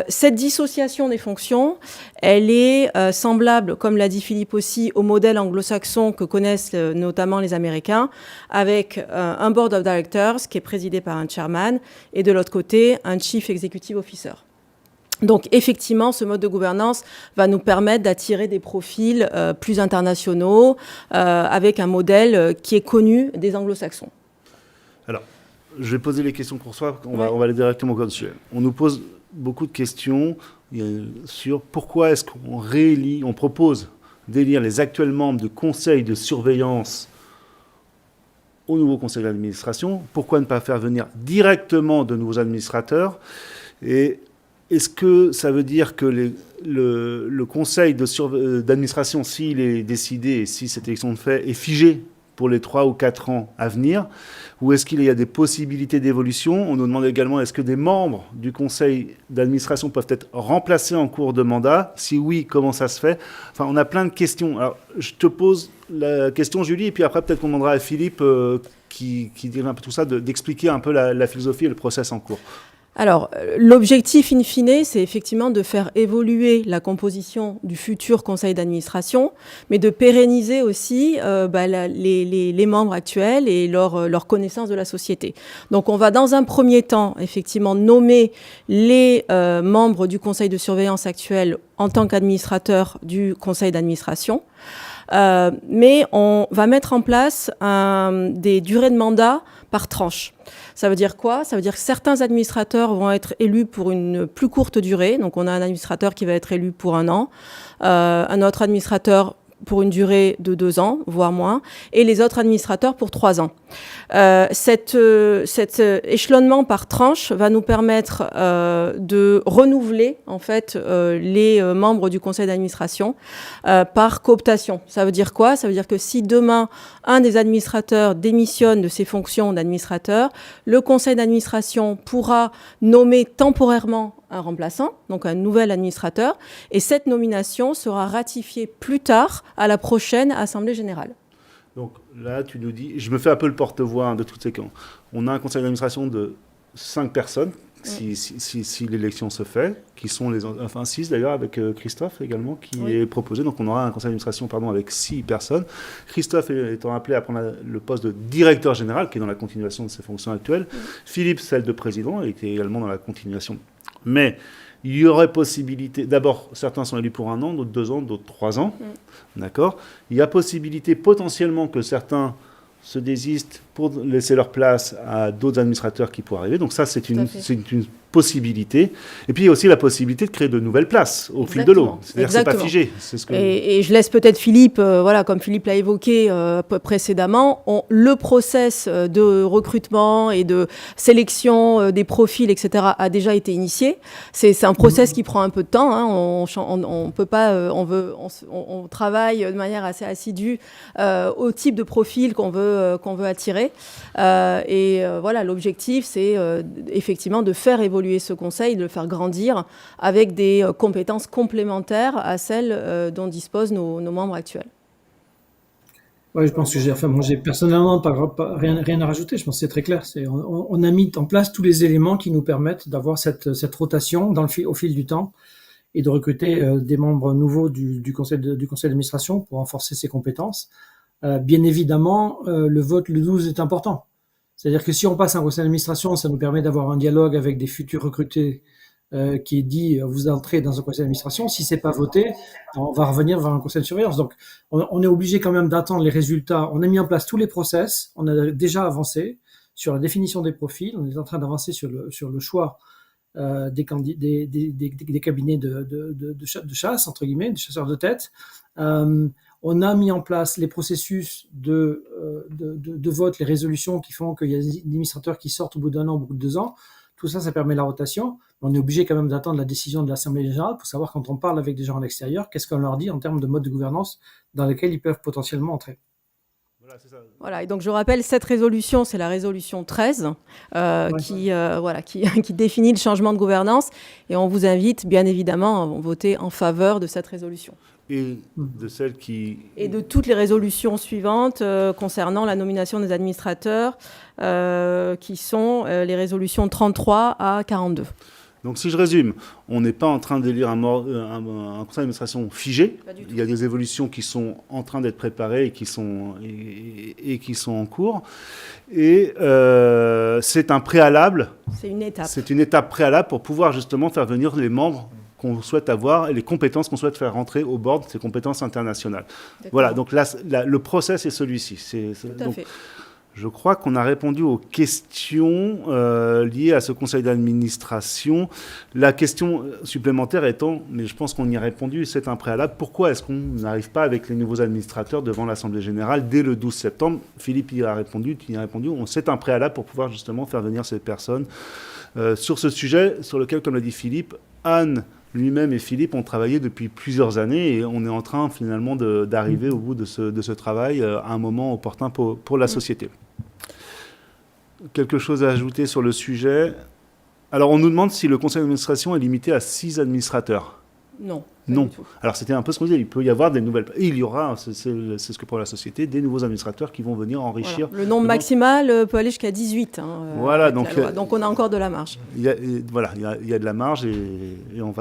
C: Cette dissociation des fonctions, elle est semblable, comme l'a dit Philippe aussi, au modèle anglo-saxon que connaissent notamment les Américains, avec un board of directors qui est présidé par un chairman et de l'autre côté, un chief executive officer. Donc effectivement, ce mode de gouvernance va nous permettre d'attirer des profils plus internationaux avec un modèle qui est connu des anglo-saxons. Alors,
A: je vais poser les questions pour soi, on va aller directement au sujet. On nous pose beaucoup de questions sur pourquoi est-ce on propose d'élire les actuels membres du conseil de surveillance au nouveau conseil d'administration. Pourquoi ne pas faire venir directement de nouveaux administrateurs? Et est-ce que ça veut dire que le conseil d'administration, s'il est décidé et si cette élection de fait, est figé pour les 3 ou 4 ans à venir? Ou est-ce qu'il y a des possibilités d'évolution? On nous demande également, est-ce que des membres du conseil d'administration peuvent être remplacés en cours de mandat? Si oui, comment ça se fait? Enfin, on a plein de questions. Alors, je te pose la question, Julie, et puis après, peut-être qu'on demandera à Philippe, qui dirait un peu tout ça, d'expliquer un peu la philosophie et le process en cours.
C: Alors, l'objectif in fine, c'est effectivement de faire évoluer la composition du futur conseil d'administration, mais de pérenniser aussi les membres actuels et leur connaissance de la société. Donc, on va dans un premier temps, effectivement, nommer les membres du conseil de surveillance actuel en tant qu'administrateurs du conseil d'administration. Mais on va mettre en place des durées de mandat par tranche. Ça veut dire quoi? Ça veut dire que certains administrateurs vont être élus pour une plus courte durée. Donc, on a un administrateur qui va être élu pour 1 an, un autre administrateur pour une durée de 2 ans, voire moins, et les autres administrateurs pour 3 ans. Cet échelonnement par tranche va nous permettre de renouveler en fait les membres du conseil d'administration par cooptation. Ça veut dire quoi? Ça veut dire que si demain un des administrateurs démissionne de ses fonctions d'administrateur, le conseil d'administration pourra nommer temporairement un remplaçant, donc un nouvel administrateur, et cette nomination sera ratifiée plus tard à la prochaine Assemblée générale.
A: Donc là, tu nous dis, je me fais un peu le porte-voix de toutes ces questions. On a un conseil d'administration de 5 personnes, si l'élection se fait, qui sont 6 d'ailleurs, avec Christophe également, qui est proposé. Donc on aura un conseil d'administration avec 6 personnes. Christophe étant appelé à prendre le poste de directeur général, qui est dans la continuation de ses fonctions actuelles. Philippe, celle de président, et qui est également dans la continuation. Mais il y aurait possibilité, d'abord, certains sont élus pour 1 an, d'autres 2 ans, d'autres 3 ans. D'accord? Il y a possibilité potentiellement que certains se désistent pour laisser leur place à d'autres administrateurs qui pourraient arriver. Donc ça, c'est une possibilité. Et puis il y a aussi la possibilité de créer de nouvelles places au fil de l'eau. C'est-à-dire que c'est pas figé.
C: Et je laisse peut-être Philippe, comme Philippe l'a évoqué précédemment, le process de recrutement et de sélection des profils, etc., a déjà été initié. C'est un process qui prend un peu de temps. Hein. On peut pas, on travaille de manière assez assidue au type de profil qu'on veut attirer. L'objectif, c'est effectivement de faire évoluer ce conseil, de le faire grandir avec des compétences complémentaires à celles dont disposent nos membres actuels.
E: Oui, je pense que j'ai personnellement rien à rajouter. Je pense que c'est très clair. On a mis en place tous les éléments qui nous permettent d'avoir cette rotation au fil du temps et de recruter des membres nouveaux du conseil d'administration pour renforcer ses compétences. Bien évidemment, le vote le 12 est important. C'est-à-dire que si on passe un conseil d'administration, ça nous permet d'avoir un dialogue avec des futurs recrutés qui dit vous entrez dans un conseil d'administration. Si c'est pas voté, on va revenir vers un conseil de surveillance. Donc, on est obligé quand même d'attendre les résultats. On a mis en place tous les process. On a déjà avancé sur la définition des profils. On est en train d'avancer sur le choix des cabinets de chasse, entre guillemets, des chasseurs de tête. On a mis en place les processus de vote, les résolutions qui font qu'il y a des administrateurs qui sortent au bout d'un an, au bout de 2 ans. Tout ça, ça permet la rotation. On est obligé quand même d'attendre la décision de l'Assemblée générale pour savoir, quand on parle avec des gens à l'extérieur, qu'est-ce qu'on leur dit en termes de mode de gouvernance dans lequel ils peuvent potentiellement entrer.
A: Voilà, c'est ça.
C: Voilà, et donc je rappelle, cette résolution, c'est la résolution 13 qui définit le changement de gouvernance. Et on vous invite, bien évidemment, à voter en faveur de cette résolution.
A: Et de celles qui...
C: Et de toutes les résolutions suivantes concernant la nomination des administrateurs, qui sont les résolutions 33 à 42.
A: Donc si je résume, on n'est pas en train d'élire un conseil d'administration figé. Il y a des évolutions qui sont en train d'être préparées et qui sont en cours. Et c'est un préalable.
C: C'est une étape.
A: C'est une étape préalable pour pouvoir justement faire venir les membres qu'on souhaite avoir et les compétences qu'on souhaite faire rentrer au board, ces compétences internationales. D'accord. Voilà, donc là, le process est celui-ci.
C: Tout à fait.
A: Je crois qu'on a répondu aux questions liées à ce conseil d'administration. La question supplémentaire étant, mais je pense qu'on y a répondu, c'est un préalable. Pourquoi est-ce qu'on n'arrive pas avec les nouveaux administrateurs devant l'Assemblée générale dès le 12 septembre ? Philippe y a répondu, tu y as répondu. C'est un préalable pour pouvoir justement faire venir ces personnes. Sur ce sujet, sur lequel, comme l'a dit Philippe, Anne lui-même et Philippe ont travaillé depuis plusieurs années et on est en train finalement d'arriver au bout de ce travail à un moment opportun pour la société. Quelque chose à ajouter sur le sujet ? Alors on nous demande si le conseil d'administration est limité à 6 administrateurs.
C: Non.
A: Non. Alors c'était un peu ce qu'on disait, il peut y avoir des nouvelles... Et il y aura, c'est ce que pour la société, des nouveaux administrateurs qui vont venir enrichir...
C: Voilà. Le nombre maximal peut aller jusqu'à 18.
A: Voilà, donc
C: on a encore de la marge.
A: Il y a de la marge et on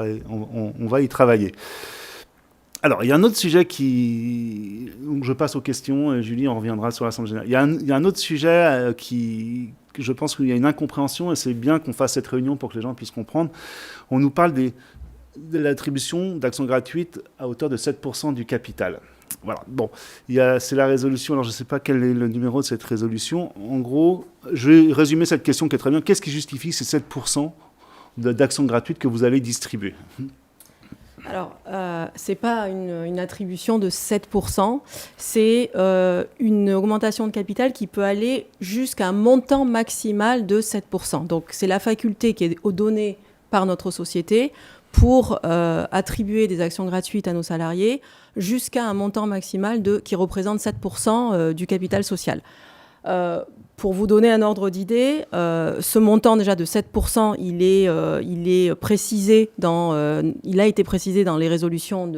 A: va y travailler. Alors, il y a un autre sujet donc je passe aux questions, et Julie, on reviendra sur l'Assemblée générale. Il y a un autre sujet que je pense qu'il y a une incompréhension, et c'est bien qu'on fasse cette réunion pour que les gens puissent comprendre. On nous parle de l'attribution d'actions gratuites à hauteur de 7% du capital. Voilà, bon, c'est la résolution, alors je ne sais pas quel est le numéro de cette résolution. En gros, je vais résumer cette question qui est très bien. Qu'est-ce qui justifie ces 7% d'actions gratuites que vous allez distribuer ?
C: Alors, ce n'est pas une attribution de 7%, c'est une augmentation de capital qui peut aller jusqu'à un montant maximal de 7%. Donc, c'est la faculté qui est donnée par notre société pour attribuer des actions gratuites à nos salariés jusqu'à un montant maximal qui représente 7% du capital social. Pour vous donner un ordre d'idée, ce montant déjà de 7%, il est précisé il a été précisé dans les résolutions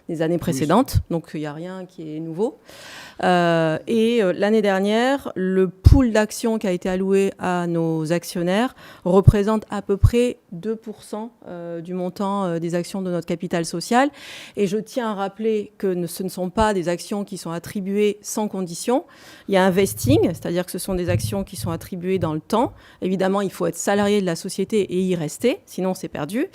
C: des années précédentes, donc il n'y a rien qui est nouveau. Et l'année dernière, le pool d'actions qui a été alloué à nos actionnaires représente à peu près 2% du montant des actions de notre capital social. Et je tiens à rappeler que ce ne sont pas des actions qui sont attribuées sans condition. Il y a un vesting, c'est-à-dire que ce sont des actions qui sont attribuées dans le temps. Évidemment, il faut être salarié de la société et y rester, sinon c'est perdu.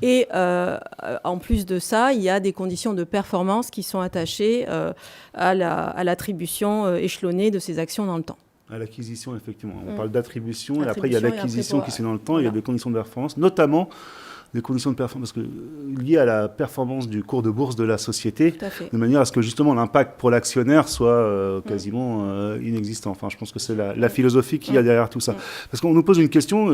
C: Et en plus de ça, il y a des conditions de performance qui sont attachées à l'attribution échelonnée de ces actions dans le temps.
A: À l'acquisition, effectivement. On parle d'attribution et après il y a l'acquisition qui se fait dans le temps. Voilà. Il y a des conditions de performance, notamment des conditions de performance liées à la performance du cours de bourse de la société, de manière à ce que justement l'impact pour l'actionnaire soit quasiment inexistant. Enfin, je pense que c'est la philosophie qu'il y a derrière tout ça. Parce qu'on nous pose une question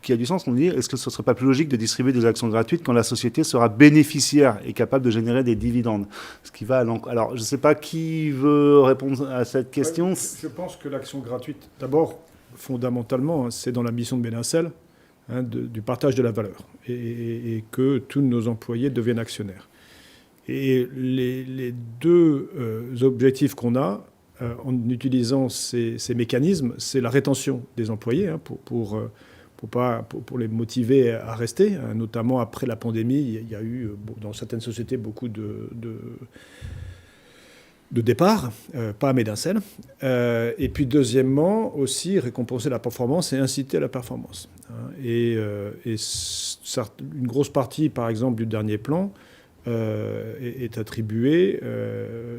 A: qui a du sens. On nous dit, est-ce que ce ne serait pas plus logique de distribuer des actions gratuites quand la société sera bénéficiaire et capable de générer des dividendes ? Ce qui va Alors, je ne sais pas qui veut répondre à cette question.
B: Je pense que l'action gratuite, d'abord, fondamentalement, c'est dans la mission de Bénincel, du partage de la valeur et que tous nos employés deviennent actionnaires. Et les deux objectifs qu'on a en utilisant ces mécanismes, c'est la rétention des employés pour les motiver à rester, notamment après la pandémie. Il y a eu dans certaines sociétés beaucoup de départ, pas à Médincelle. Et puis deuxièmement, aussi récompenser la performance et inciter à la performance. Et une grosse partie, par exemple, du dernier plan est attribuée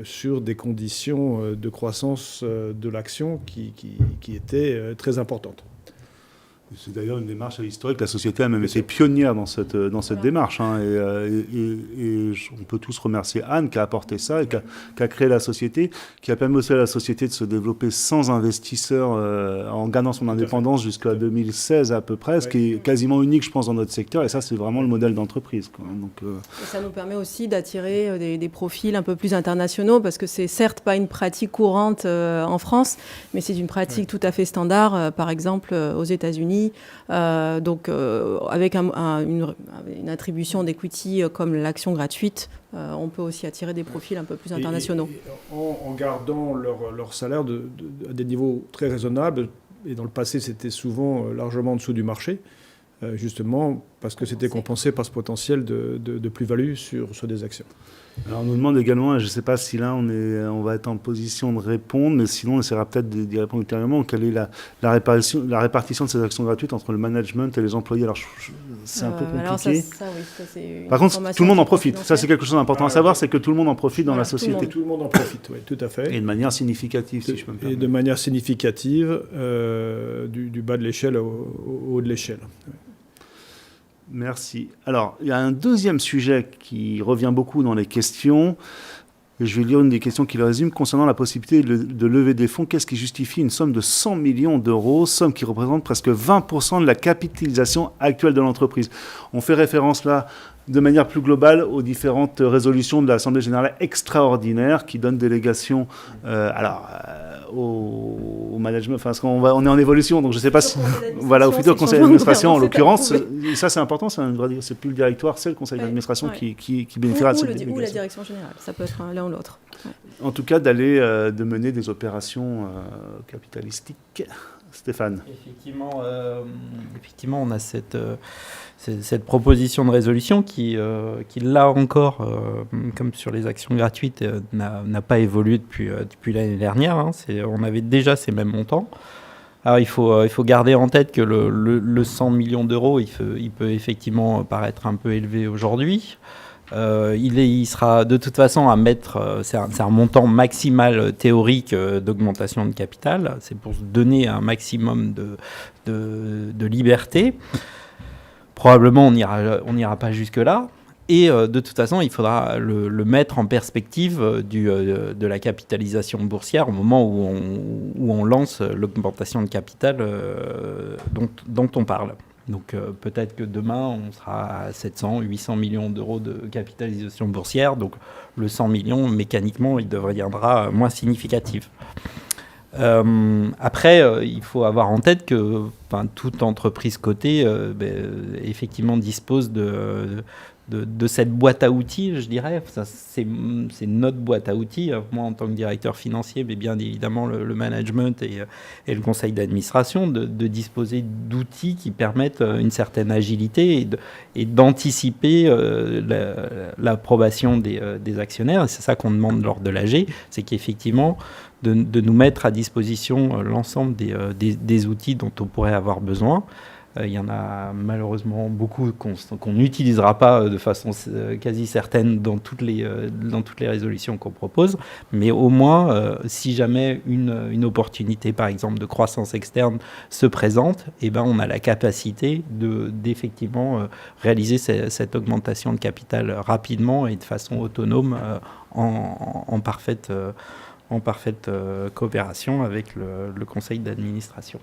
B: sur des conditions de croissance de l'action qui étaient très importantes.
A: C'est d'ailleurs une démarche historique. La société a même été pionnière dans cette démarche. Hein, et on peut tous remercier Anne qui a apporté ça et qui a créé la société, qui a permis aussi à la société de se développer sans investisseurs en gagnant son indépendance jusqu'à 2016 à peu près, ce qui est quasiment unique, je pense, dans notre secteur. Et ça, c'est vraiment le modèle d'entreprise, quoi. Donc,
C: et ça nous permet aussi d'attirer des profils un peu plus internationaux parce que c'est certes pas une pratique courante en France, mais c'est une pratique tout à fait standard, par exemple aux États-Unis. Donc, avec une attribution d'equity comme l'action gratuite, on peut aussi attirer des profils un peu plus internationaux.
B: Et en gardant leur salaire à des niveaux très raisonnables, et dans le passé c'était souvent largement en dessous du marché, justement parce que c'était compensé par ce potentiel de plus-value sur des actions.
A: Alors on nous demande également, et je ne sais pas si là on va être en position de répondre, mais sinon on essaiera peut-être d'y répondre ultérieurement, quelle est la répartition de ces actions gratuites entre le management et les employés. Alors c'est un peu compliqué.
C: Alors ça, c'est
A: par contre, tout le monde en profite. Ça, c'est quelque chose d'important à savoir, c'est que tout le monde en profite dans la société.
B: Tout le monde en profite, oui, tout à fait.
A: Et de manière significative, si je peux me permettre.
B: Et de manière significative, du bas de l'échelle au haut de l'échelle.
A: Merci. Alors, il y a un deuxième sujet qui revient beaucoup dans les questions. Et je vais lire une des questions qui le résume. Concernant la possibilité de lever des fonds, qu'est-ce qui justifie une somme de 100 millions d'euros, somme qui représente presque 20% de la capitalisation actuelle de l'entreprise? On fait référence là, de manière plus globale, aux différentes résolutions de l'Assemblée générale extraordinaire qui donnent délégation au management. Enfin, on est en évolution, donc je ne sais pas si... Voilà, au futur conseil d'administration, en l'occurrence. Ça, c'est important, c'est plus le directoire, c'est le conseil d'administration qui bénéficiera de cette délégation.
C: Ou la direction générale, ça peut être l'un ou l'autre. Ouais.
A: En tout cas, de mener des opérations capitalistiques. Stéphane.
D: Effectivement, on a cette proposition de résolution qui là encore, comme sur les actions gratuites, n'a pas évolué depuis l'année dernière. Hein. On avait déjà ces mêmes montants. Alors il faut garder en tête que le 100 millions d'euros, il peut effectivement paraître un peu élevé aujourd'hui. Il sera de toute façon à mettre, c'est un montant maximal théorique d'augmentation de capital, c'est pour se donner un maximum de liberté. Probablement on n'ira pas jusque-là, et de toute façon il faudra le mettre en perspective de la capitalisation boursière au moment où on lance l'augmentation de capital dont on parle. Donc peut-être que demain, on sera à 700, 800 millions d'euros de capitalisation boursière. Donc le 100 millions, mécaniquement, il deviendra moins significatif. Après, il faut avoir en tête que toute entreprise cotée, effectivement, dispose de cette boîte à outils, je dirais. C'est notre boîte à outils. Moi, en tant que directeur financier, mais bien évidemment le management et le conseil d'administration, de disposer d'outils qui permettent une certaine agilité et d'anticiper l'approbation des actionnaires. Et c'est ça qu'on demande lors de l'AG, c'est qu'effectivement, de nous mettre à disposition l'ensemble des outils dont on pourrait avoir besoin. Il y en a malheureusement beaucoup qu'on n'utilisera pas de façon quasi certaine dans toutes les résolutions qu'on propose. Mais au moins, si jamais une opportunité, par exemple, de croissance externe se présente, on a la capacité d'effectivement réaliser cette augmentation de capital rapidement et de façon autonome en parfaite coopération avec le conseil d'administration.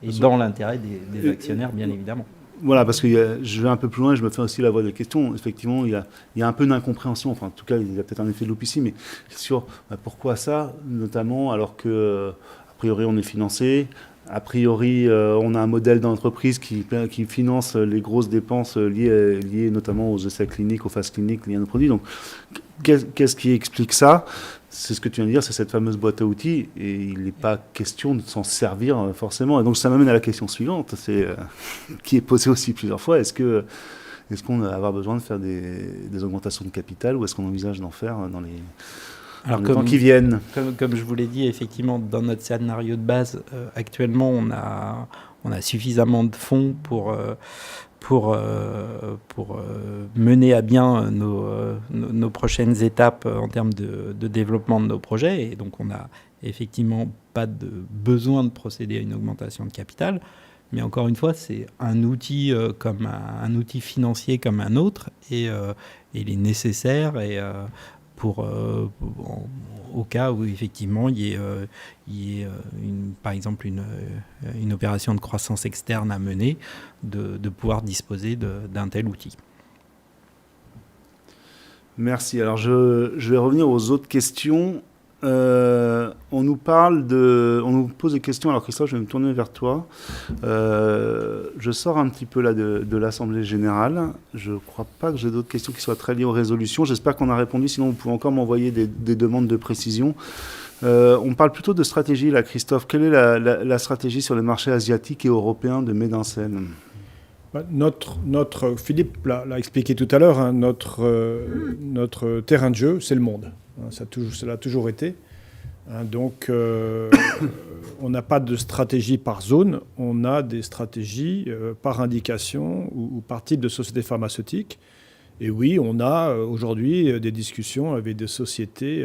D: Et dans l'intérêt des actionnaires, bien évidemment.
A: Voilà, parce que je vais un peu plus loin, je me fais aussi la voix des questions. Effectivement, il y a un peu d'incompréhension, enfin en tout cas, il y a peut-être un effet de loupe ici, mais sur pourquoi ça, notamment alors que, a priori, on est financé, a priori, on a un modèle d'entreprise qui finance les grosses dépenses liées notamment aux essais cliniques, aux phases cliniques liées à nos produits. Donc, qu'est-ce qui explique ça ? C'est ce que tu viens de dire, c'est cette fameuse boîte à outils, et il n'est pas question de s'en servir forcément. Et donc ça m'amène à la question suivante, qui est posée aussi plusieurs fois. Est-ce qu'on va avoir besoin de faire des augmentations de capital, ou est-ce qu'on envisage d'en faire dans les temps qui viennent.
D: Comme je vous l'ai dit, effectivement, dans notre scénario de base, actuellement, on a suffisamment de fonds pour mener à bien nos prochaines étapes en termes de développement de nos projets. Et donc, on n'a effectivement pas de besoin de procéder à une augmentation de capital. Mais encore une fois, c'est un outil comme un outil financier comme un autre. Et il est nécessaire au cas où effectivement il y ait par exemple une opération de croissance externe à mener, de pouvoir disposer d'un tel outil.
A: Merci. Alors je vais revenir aux autres questions. On nous pose des questions. Alors Christophe, je vais me tourner vers toi. Je sors un petit peu là de l'Assemblée générale. Je ne crois pas que j'ai d'autres questions qui soient très liées aux résolutions. J'espère qu'on a répondu. Sinon, vous pouvez encore m'envoyer des demandes de précision. On parle plutôt de stratégie là, Christophe. Quelle est la stratégie sur les marchés asiatiques et européens de Medincell ?
B: Philippe l'a expliqué tout à l'heure, hein, notre terrain de jeu, c'est le monde. Ça l'a toujours été. Donc, on n'a pas de stratégie par zone, on a des stratégies par indication ou par type de société pharmaceutique. Et oui, on a aujourd'hui des discussions avec des sociétés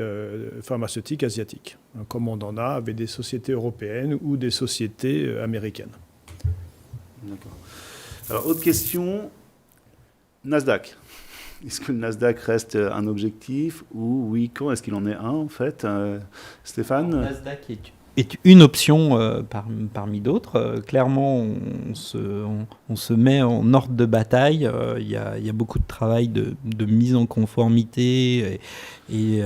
B: pharmaceutiques asiatiques, comme on en a avec des sociétés européennes ou des sociétés américaines.
A: D'accord. Alors, autre question, Nasdaq. Est-ce que le Nasdaq reste un objectif ou oui, quand est-ce qu'il en est un en fait Stéphane ?
D: Le Nasdaq est une option parmi d'autres. Clairement, on se met en ordre de bataille. Il y a beaucoup de travail de mise en conformité et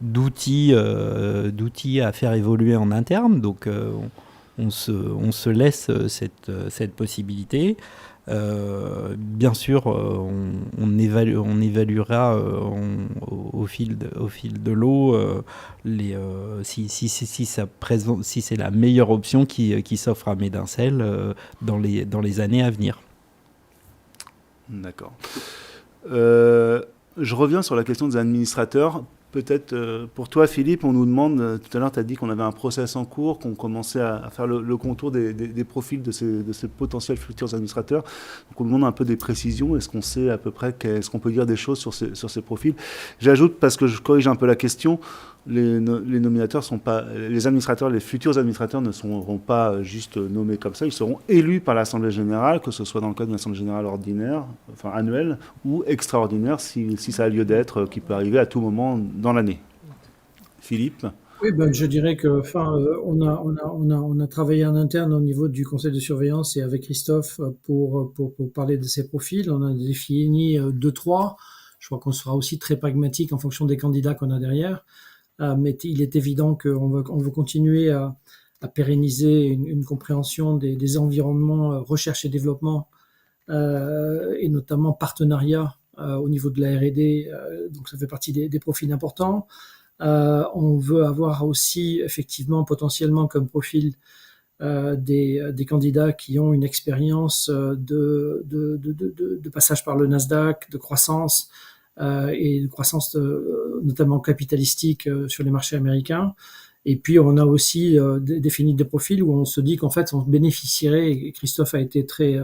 D: d'outils à faire évoluer en interne. Donc, on se laisse cette possibilité. Bien sûr, on évaluera au fil de l'eau si c'est la meilleure option qui s'offre à Medincell dans les années à venir.
A: D'accord. Je reviens sur la question des administrateurs. Peut-être pour toi, Philippe, on nous demande, tout à l'heure, tu as dit qu'on avait un process en cours, qu'on commençait à faire le contour des profils de ces potentiels futurs administrateurs. Donc on nous demande un peu des précisions. Est-ce qu'on sait à peu près, est-ce qu'on peut dire des choses sur ces profils ? J'ajoute, parce que je corrige un peu la question, les nominateurs sont pas, les administrateurs, les futurs administrateurs ne seront pas juste nommés comme ça, ils seront élus par l'Assemblée générale, que ce soit dans le cadre d'une Assemblée générale ordinaire, enfin annuelle, ou extraordinaire, si ça a lieu d'être, qui peut arriver à tout moment dans l'année. Philippe ?
E: Oui, je dirais que, on a travaillé en interne au niveau du conseil de surveillance et avec Christophe pour parler de ces profils. On a défini 2-3. Je crois qu'on sera aussi très pragmatique en fonction des candidats qu'on a derrière. Mais il est évident qu'on veut continuer à pérenniser une compréhension des environnements recherche et développement et notamment partenariat au niveau de la R&D. Donc ça fait partie des profils importants. On veut avoir aussi effectivement potentiellement comme profil des candidats qui ont une expérience de passage par le Nasdaq, de croissance et de croissance notamment capitalistique sur les marchés américains. Et puis on a aussi défini des profils où on se dit qu'en fait on bénéficierait, et Christophe a été très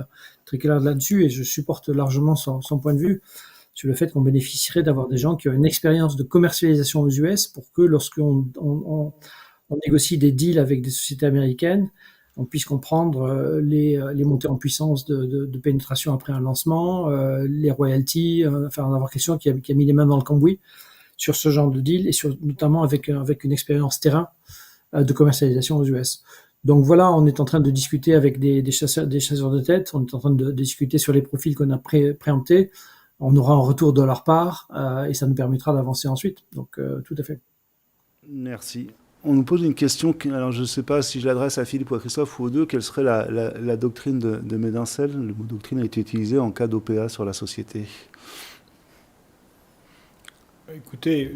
E: clair là-dessus, et je supporte largement son point de vue, sur le fait qu'on bénéficierait d'avoir des gens qui ont une expérience de commercialisation aux US pour que lorsqu'on négocie des deals avec des sociétés américaines, on puisse comprendre les montées en puissance de pénétration après un lancement, les royalties, enfin avoir quelqu'un qui a mis les mains dans le cambouis sur ce genre de deal et notamment avec une expérience terrain de commercialisation aux US. Donc voilà, on est en train de discuter avec des chasseurs de tête, on est en train de discuter sur les profils qu'on a préemptés. On aura un retour de leur part et ça nous permettra d'avancer ensuite. Donc tout à fait.
A: Merci. On nous pose une question, alors je ne sais pas si je l'adresse à Philippe ou à Christophe ou aux deux, quelle serait la doctrine de Medincell ? Le mot doctrine a été utilisé en cas d'OPA sur la société.
B: Écoutez,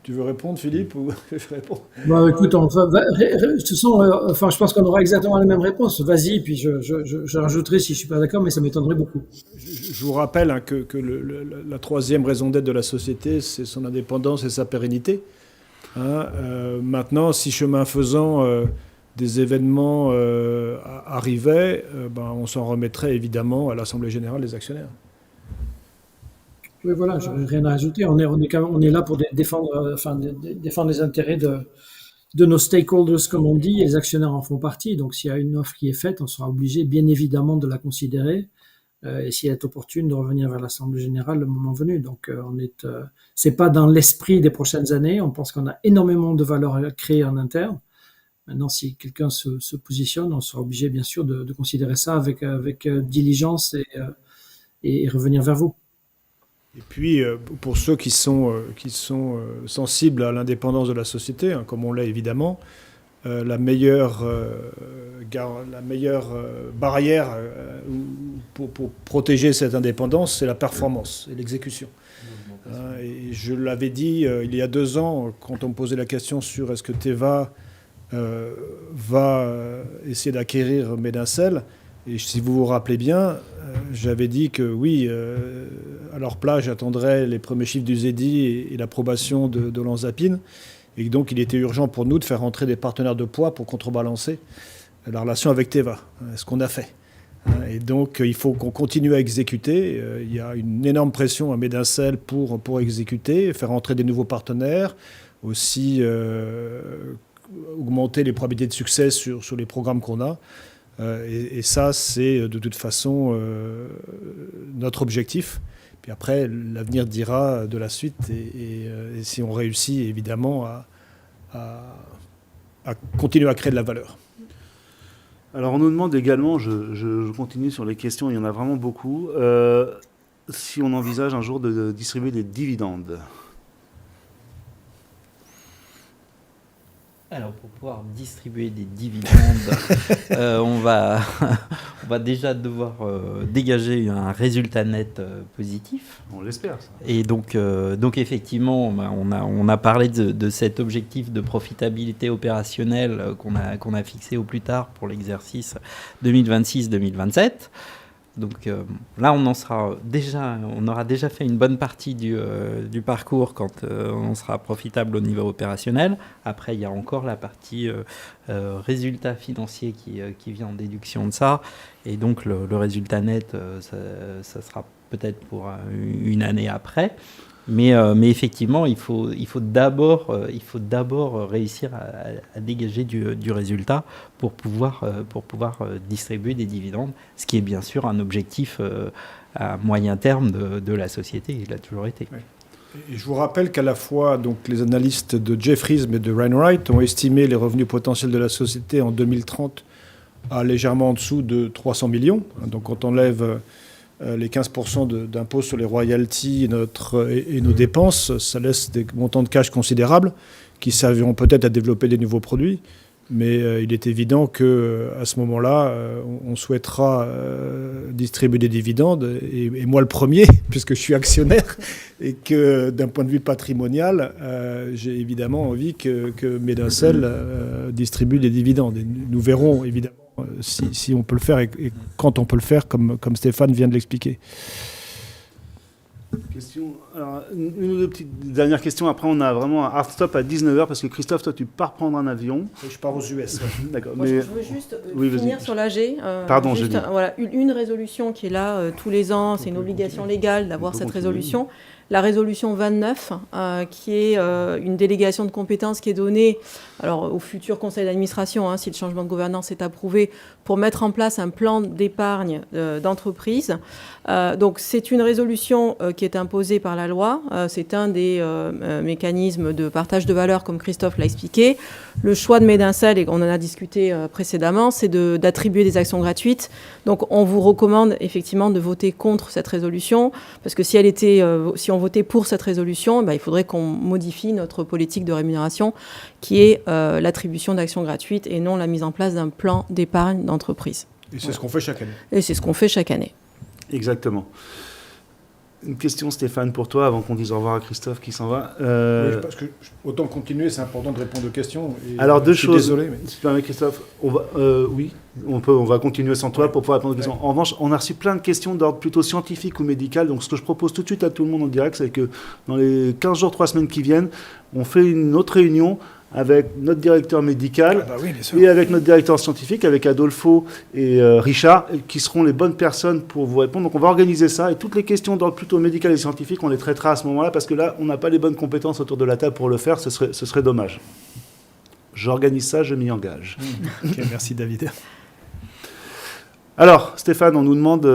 B: Tu veux répondre, Philippe, ou je réponds?
E: Bah, écoute, de toute façon, je pense qu'on aura exactement la même réponse. Vas-y, puis je rajouterai si je suis pas d'accord, mais ça m'étonnerait beaucoup.
B: Je vous rappelle hein, que la troisième raison d'être de la société, c'est son indépendance et sa pérennité. Hein, maintenant, si chemin faisant, des événements arrivaient, on s'en remettrait évidemment à l'Assemblée générale des actionnaires.
E: Oui, voilà, je n'ai rien à ajouter. On est là pour défendre, défendre les intérêts de nos stakeholders, comme on dit, et les actionnaires en font partie. Donc, s'il y a une offre qui est faite, on sera obligé, bien évidemment, de la considérer. Et si elle est opportune, de revenir vers l'Assemblée générale le moment venu. Donc, c'est pas dans l'esprit des prochaines années. On pense qu'on a énormément de valeur à créer en interne. Maintenant, si quelqu'un se positionne, on sera obligé, bien sûr, de considérer ça avec diligence et revenir vers vous.
B: Et puis, pour ceux qui sont sensibles à l'indépendance de la société, hein, comme on l'est évidemment, la meilleure barrière pour protéger cette indépendance, c'est la performance et l'exécution. Et je l'avais dit il y a 2 ans, quand on me posait la question sur est-ce que Teva va essayer d'acquérir Medincell. Et si vous vous rappelez bien, j'avais dit que oui, à leur place, j'attendrais les premiers chiffres du ZEDI et l'approbation de l'Olanzapine. Et donc, il était urgent pour nous de faire entrer des partenaires de poids pour contrebalancer la relation avec Teva, ce qu'on a fait. Et donc, il faut qu'on continue à exécuter. Il y a une énorme pression à Medincell pour exécuter, faire entrer des nouveaux partenaires, aussi augmenter les probabilités de succès sur les programmes qu'on a. Et ça, c'est de toute façon notre objectif. Puis après, l'avenir dira de la suite. Et si on réussit, évidemment, à continuer à créer de la valeur.
A: Alors, on nous demande également, je continue sur les questions, il y en a vraiment beaucoup, si on envisage un jour de distribuer des dividendes.
D: Alors, pour pouvoir distribuer des dividendes, on va déjà devoir dégager un résultat net positif.
A: On l'espère, ça.
D: Et donc effectivement, on a parlé de cet objectif de profitabilité opérationnelle qu'on a fixé au plus tard pour l'exercice 2026-2027. Donc là, on aura déjà fait une bonne partie du parcours quand on sera profitable au niveau opérationnel. Après, il y a encore la partie résultat financier qui vient en déduction de ça. Et donc, le résultat net, ça sera peut-être pour une année après. Mais effectivement, il faut d'abord réussir à dégager du résultat pour pouvoir distribuer des dividendes, ce qui est bien sûr un objectif à moyen terme de la société. Il a toujours été.
B: Oui. Et je vous rappelle qu'à la fois donc, les analystes de Jefferies et de Wainwright ont estimé les revenus potentiels de la société en 2030 à légèrement en dessous de 300 millions. Donc quand on enlève les 15% d'impôts sur les royalties et nos dépenses, ça laisse des montants de cash considérables qui serviront peut-être à développer des nouveaux produits. Mais il est évident qu'à ce moment-là, on souhaitera distribuer des dividendes, et moi le premier, puisque je suis actionnaire, et que d'un point de vue patrimonial, j'ai évidemment envie que Medincell distribue des dividendes. Et nous verrons évidemment si on peut le faire et quand on peut le faire, comme Stéphane vient de l'expliquer.
A: Question. Alors, une ou deux petites dernières questions. Après, on a vraiment un hard stop à 19h parce que Christophe, toi, tu pars prendre un avion.
B: Je pars aux US.
A: D'accord.
C: Moi, je veux juste finir sur l'AG.
A: Pardon,
C: juste, voilà, une résolution qui est là tous les ans. C'est une obligation légale d'avoir cette résolution. La résolution 29, qui est une délégation de compétences qui est donnée au futur conseil d'administration, si le changement de gouvernance est approuvé, pour mettre en place un plan d'épargne d'entreprise. Donc c'est une résolution qui est imposée par la loi. C'est un des mécanismes de partage de valeur, comme Christophe l'a expliqué. Le choix de Medincell, et on en a discuté précédemment, c'est d'attribuer des actions gratuites. Donc on vous recommande effectivement de voter contre cette résolution, parce que si on votait pour cette résolution, il faudrait qu'on modifie notre politique de rémunération, qui est l'attribution d'actions gratuites et non la mise en place d'un plan d'épargne d'entreprise.
B: Et c'est ce qu'on fait chaque année.
C: Et c'est ce qu'on fait chaque année.
A: Exactement. Une question, Stéphane, pour toi, avant qu'on dise au revoir à Christophe qui s'en va.
B: Oui, je pense que autant continuer, c'est important de répondre aux questions. Et
A: Alors, deux choses.
B: Désolé, mais...
A: Si tu permets, Christophe, oui, on va continuer sans toi pour pouvoir répondre aux questions. En revanche, on a reçu plein de questions d'ordre plutôt scientifique ou médical. Donc, ce que je propose tout de suite à tout le monde en direct, c'est que dans les 15 jours, 3 semaines qui viennent, on fait une autre réunion avec notre directeur médical et avec notre directeur scientifique, avec Adolfo et Richard, qui seront les bonnes personnes pour vous répondre. Donc on va organiser ça, et toutes les questions d'ordre plutôt médical et scientifique, on les traitera à ce moment-là, parce que là, on n'a pas les bonnes compétences autour de la table pour le faire, ce serait dommage. J'organise ça, je m'y engage.
B: Okay, merci David.
A: Alors, Stéphane, on nous demande...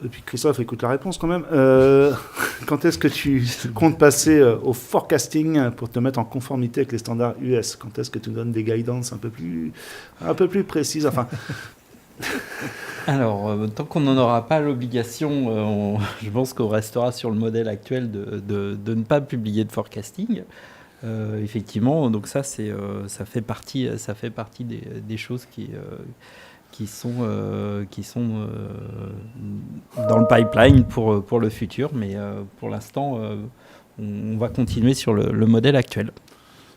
A: Et puis Christophe, écoute la réponse quand même. Quand est-ce que tu comptes passer au forecasting pour te mettre en conformité avec les standards US? Quand est-ce que tu donnes des guidances un peu plus précises? Enfin...
D: Alors, tant qu'on n'en aura pas l'obligation, je pense qu'on restera sur le modèle actuel de ne pas publier de forecasting. Effectivement, donc ça fait partie des choses qui sont dans le pipeline pour le futur, mais pour l'instant, on va continuer sur le modèle actuel.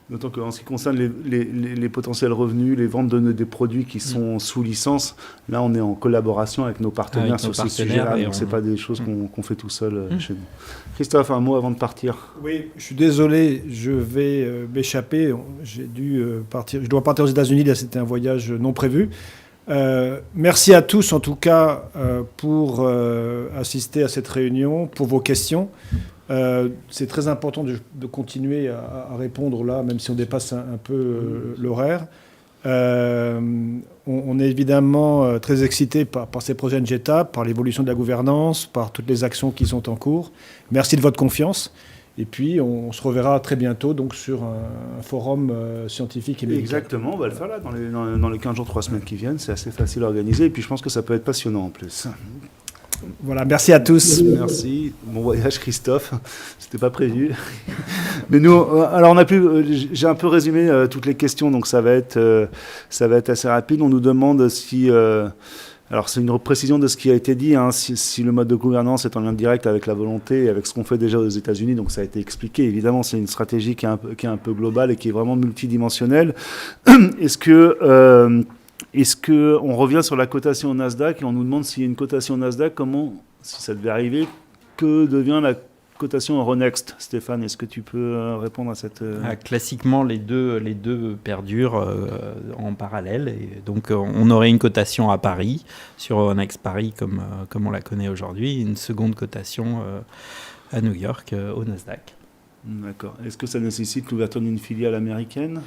A: D'autant qu'en ce qui concerne les potentiels revenus, les ventes des produits qui sont sous licence, là on est en collaboration avec nos partenaires sur ces sujets-là, donc ce n'est pas des choses qu'on fait tout seul chez nous. Christophe, un mot avant de partir.
B: Oui, je suis désolé, je vais m'échapper. Je dois partir aux États-Unis, là c'était un voyage non prévu. Merci à tous en tout cas pour assister à cette réunion, pour vos questions. C'est très important de continuer à répondre là, même si on dépasse un peu l'horaire. On est évidemment très excités par ces prochaines étapes, par l'évolution de la gouvernance, par toutes les actions qui sont en cours. Merci de votre confiance. Et puis, on se reverra très bientôt donc, sur un forum scientifique et médical.
A: Exactement, on va le faire là, dans les 15 jours, 3 semaines qui viennent. C'est assez facile à organiser. Et puis, je pense que ça peut être passionnant en plus.
B: Voilà, merci à tous.
A: Merci. Bon voyage, Christophe. C'était pas prévu. Mais nous, alors j'ai un peu résumé toutes les questions, donc ça va être assez rapide. On nous demande si... alors c'est une précision de ce qui a été dit, hein, si le mode de gouvernance est en lien direct avec la volonté et avec ce qu'on fait déjà aux États-Unis, donc ça a été expliqué. Évidemment, c'est une stratégie qui est un peu globale et qui est vraiment multidimensionnelle. Est-ce qu'on revient sur la cotation au Nasdaq et on nous demande s'il y a une cotation au Nasdaq, si ça devait arriver, que devient la cotation Euronext? Stéphane, est-ce que tu peux répondre à cette...
D: Classiquement, les deux perdurent en parallèle. Et donc, on aurait une cotation à Paris, sur Euronext Paris, comme on la connaît aujourd'hui, une seconde cotation à New York, au Nasdaq.
A: D'accord. Est-ce que ça nécessite l'ouverture d'une filiale américaine?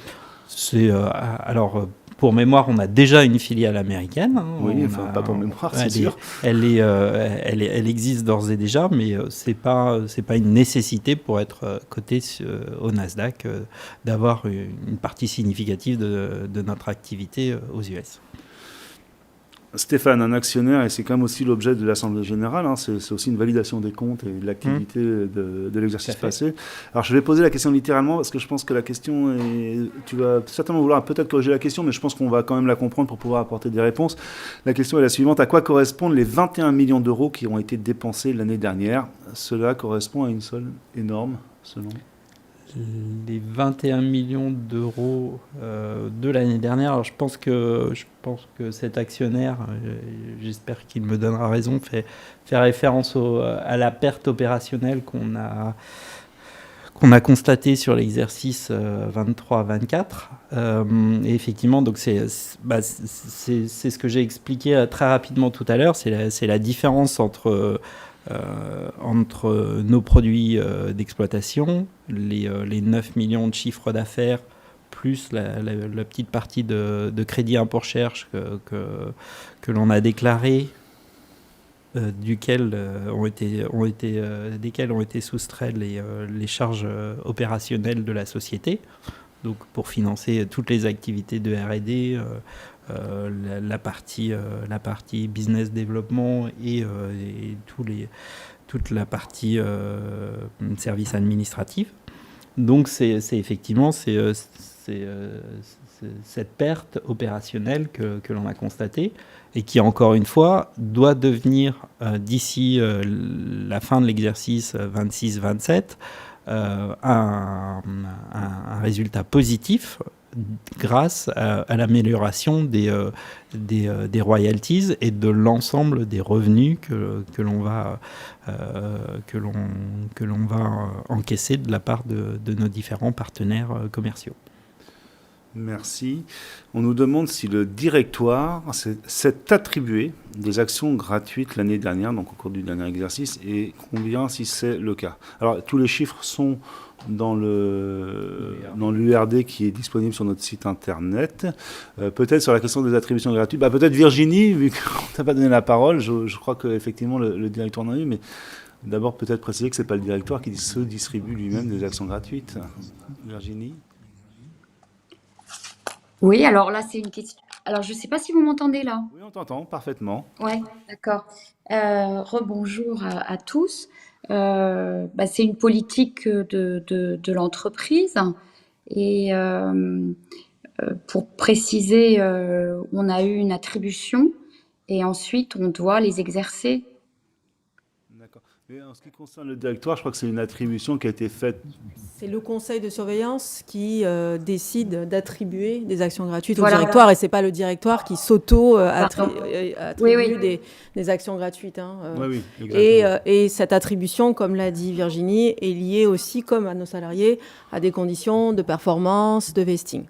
D: Alors, pour mémoire, on a déjà une filiale américaine. Hein.
A: Oui, pas pour mémoire, c'est sûr.
D: Elle existe d'ores et déjà, mais c'est pas une nécessité pour être coté au Nasdaq d'avoir une partie significative de notre activité aux US.
A: Stéphane, un actionnaire, et c'est quand même aussi l'objet de l'Assemblée générale, hein, c'est aussi une validation des comptes et de l'activité de l'exercice passé. Alors je vais poser la question littéralement parce que je pense que la question tu vas certainement vouloir peut-être corriger la question, mais je pense qu'on va quand même la comprendre pour pouvoir apporter des réponses. La question est la suivante: à quoi correspondent les 21 millions d'euros qui ont été dépensés l'année dernière? Cela correspond à une somme énorme, selon
D: les 21 millions d'euros de l'année dernière. Alors je pense que cet actionnaire, j'espère qu'il me donnera raison, fait référence à la perte opérationnelle qu'on a constatée sur l'exercice 23-24. Et effectivement, donc c'est ce que j'ai expliqué très rapidement tout à l'heure. C'est la différence entre nos produits d'exploitation, les 9 millions de chiffres d'affaires, plus la petite partie de crédit impôt-recherche que l'on a déclaré, desquels ont été soustraits les charges opérationnelles de la société, donc pour financer toutes les activités de R&D, la partie business développement et toute la partie service administratif. Donc c'est effectivement cette perte opérationnelle que l'on a constatée et qui, encore une fois, doit devenir, d'ici la fin de l'exercice 26-27, un résultat positif grâce à l'amélioration des royalties et de l'ensemble des revenus que l'on va encaisser de la part de nos différents partenaires commerciaux.
A: Merci. On nous demande si le directoire s'est attribué des actions gratuites l'année dernière, donc au cours du dernier exercice, et combien si c'est le cas. Alors, tous les chiffres sont dans l'URD qui est disponible sur notre site internet. Peut-être sur la question des attributions gratuites, peut-être Virginie, vu qu'on t'a pas donné la parole, je crois qu'effectivement le directoire en a eu, mais d'abord peut-être préciser que c'est pas le directoire qui se distribue lui-même des actions gratuites. Virginie ?
F: Oui, alors là, c'est une question. Alors, je ne sais pas si vous m'entendez là.
A: Oui, on t'entend parfaitement.
F: Oui, d'accord. Rebonjour à tous. C'est une politique de l'entreprise. Et pour préciser, on a eu une attribution et ensuite, on doit les exercer.
A: D'accord. Et en ce qui concerne le directoire, je crois que c'est une attribution qui a été faite.
C: C'est le conseil de surveillance qui décide d'attribuer des actions gratuites
F: Voilà.
C: au directoire et ce n'est pas le directoire qui s'auto-attribue
F: Oui.
C: des actions gratuites.
A: Oui, exactement.
C: Et cette attribution, comme l'a dit Virginie, est liée aussi, comme à nos salariés, à des conditions de performance, de vesting.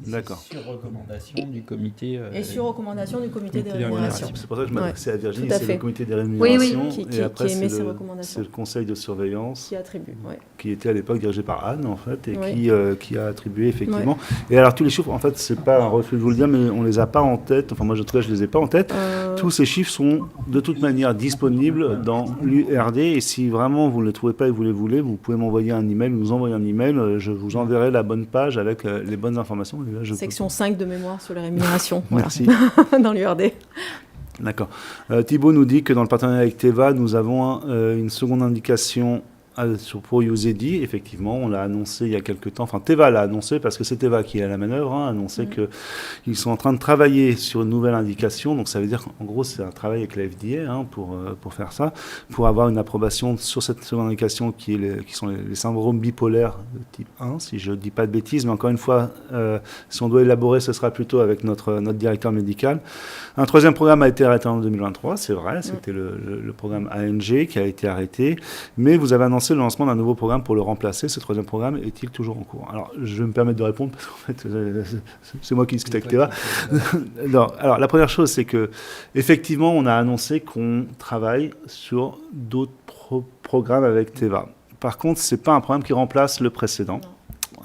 A: D'accord.
D: Sur recommandation du comité.
C: Et sur recommandation du comité des rémunérations.
A: C'est pour ça que je m'adressais à Virginie,
C: tout à
A: c'est
C: fait.
A: le comité des rémunérations.
C: Qui
A: et après,
C: émet
A: c'est
C: ses recommandations.
A: c'est le conseil de surveillance
C: Qui attribue,
A: qui était à l'époque dirigé par Anne, en fait, et
C: Oui.
A: qui a attribué, effectivement. Et alors, tous les chiffres, en fait, c'est pas un refus de vous le dire, mais on les a pas en tête. Enfin, moi, en tout cas, je les ai pas en tête. Tous ces chiffres sont, de toute manière, disponibles dans l'URD. Et si vraiment vous ne les trouvez pas et vous les voulez, vous pouvez m'envoyer un email, nous envoyer un email. Je vous enverrai la bonne page avec les bonnes informations. Et là,
C: Section 5 de mémoire sur les rémunérations.
A: Merci.
C: Dans l'URD.
A: D'accord. Thibaut nous dit que dans le partenariat avec Teva, nous avons une seconde indication pour Uzedi. Effectivement, on l'a annoncé il y a quelques temps. Enfin, Teva l'a annoncé parce que c'est Teva qui est à la manœuvre, a annoncé qu'ils sont en train de travailler sur une nouvelle indication. Donc, ça veut dire qu'en gros, c'est un travail avec la FDA pour faire ça, pour avoir une approbation sur cette seconde indication qui sont les syndromes bipolaires de type 1, si je ne dis pas de bêtises. Mais encore une fois, si on doit élaborer, ce sera plutôt avec notre directeur médical. Un troisième programme a été arrêté en 2023, c'est vrai. C'était le programme ANG qui a été arrêté. Mais vous avez annoncé le lancement d'un nouveau programme pour le remplacer. Ce troisième programme est-il toujours en cours? Alors, je vais me permettre de répondre parce qu'en fait, c'est moi qui discute avec Teva. Non, alors, la première chose, c'est que effectivement, on a annoncé qu'on travaille sur d'autres programmes avec Teva. Par contre, c'est pas un programme qui remplace le précédent.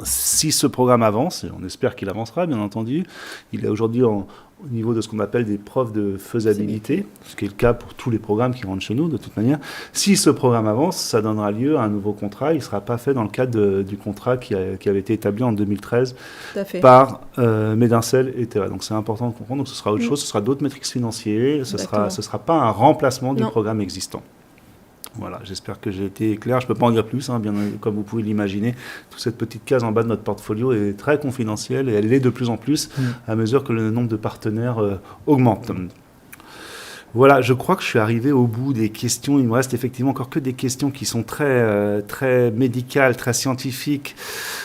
A: Si ce programme avance, et on espère qu'il avancera, bien entendu, il est aujourd'hui au niveau de ce qu'on appelle des preuves de faisabilité, ce qui est le cas pour tous les programmes qui rentrent chez nous, de toute manière. Si ce programme avance, ça donnera lieu à un nouveau contrat. Il ne sera pas fait dans le cadre du contrat qui avait été établi en 2013 par Medincell et Teva. Donc c'est important de comprendre. Donc ce sera autre chose, ce sera d'autres métriques financiers, ce ne sera pas un remplacement du programme existant. Voilà, j'espère que j'ai été clair. Je ne peux pas en dire plus, bien comme vous pouvez l'imaginer. Toute cette petite case en bas de notre portfolio est très confidentielle et elle l'est de plus en plus à mesure que le nombre de partenaires augmente. Voilà, je crois que je suis arrivé au bout des questions. Il me reste effectivement encore que des questions qui sont très, très médicales, très scientifiques.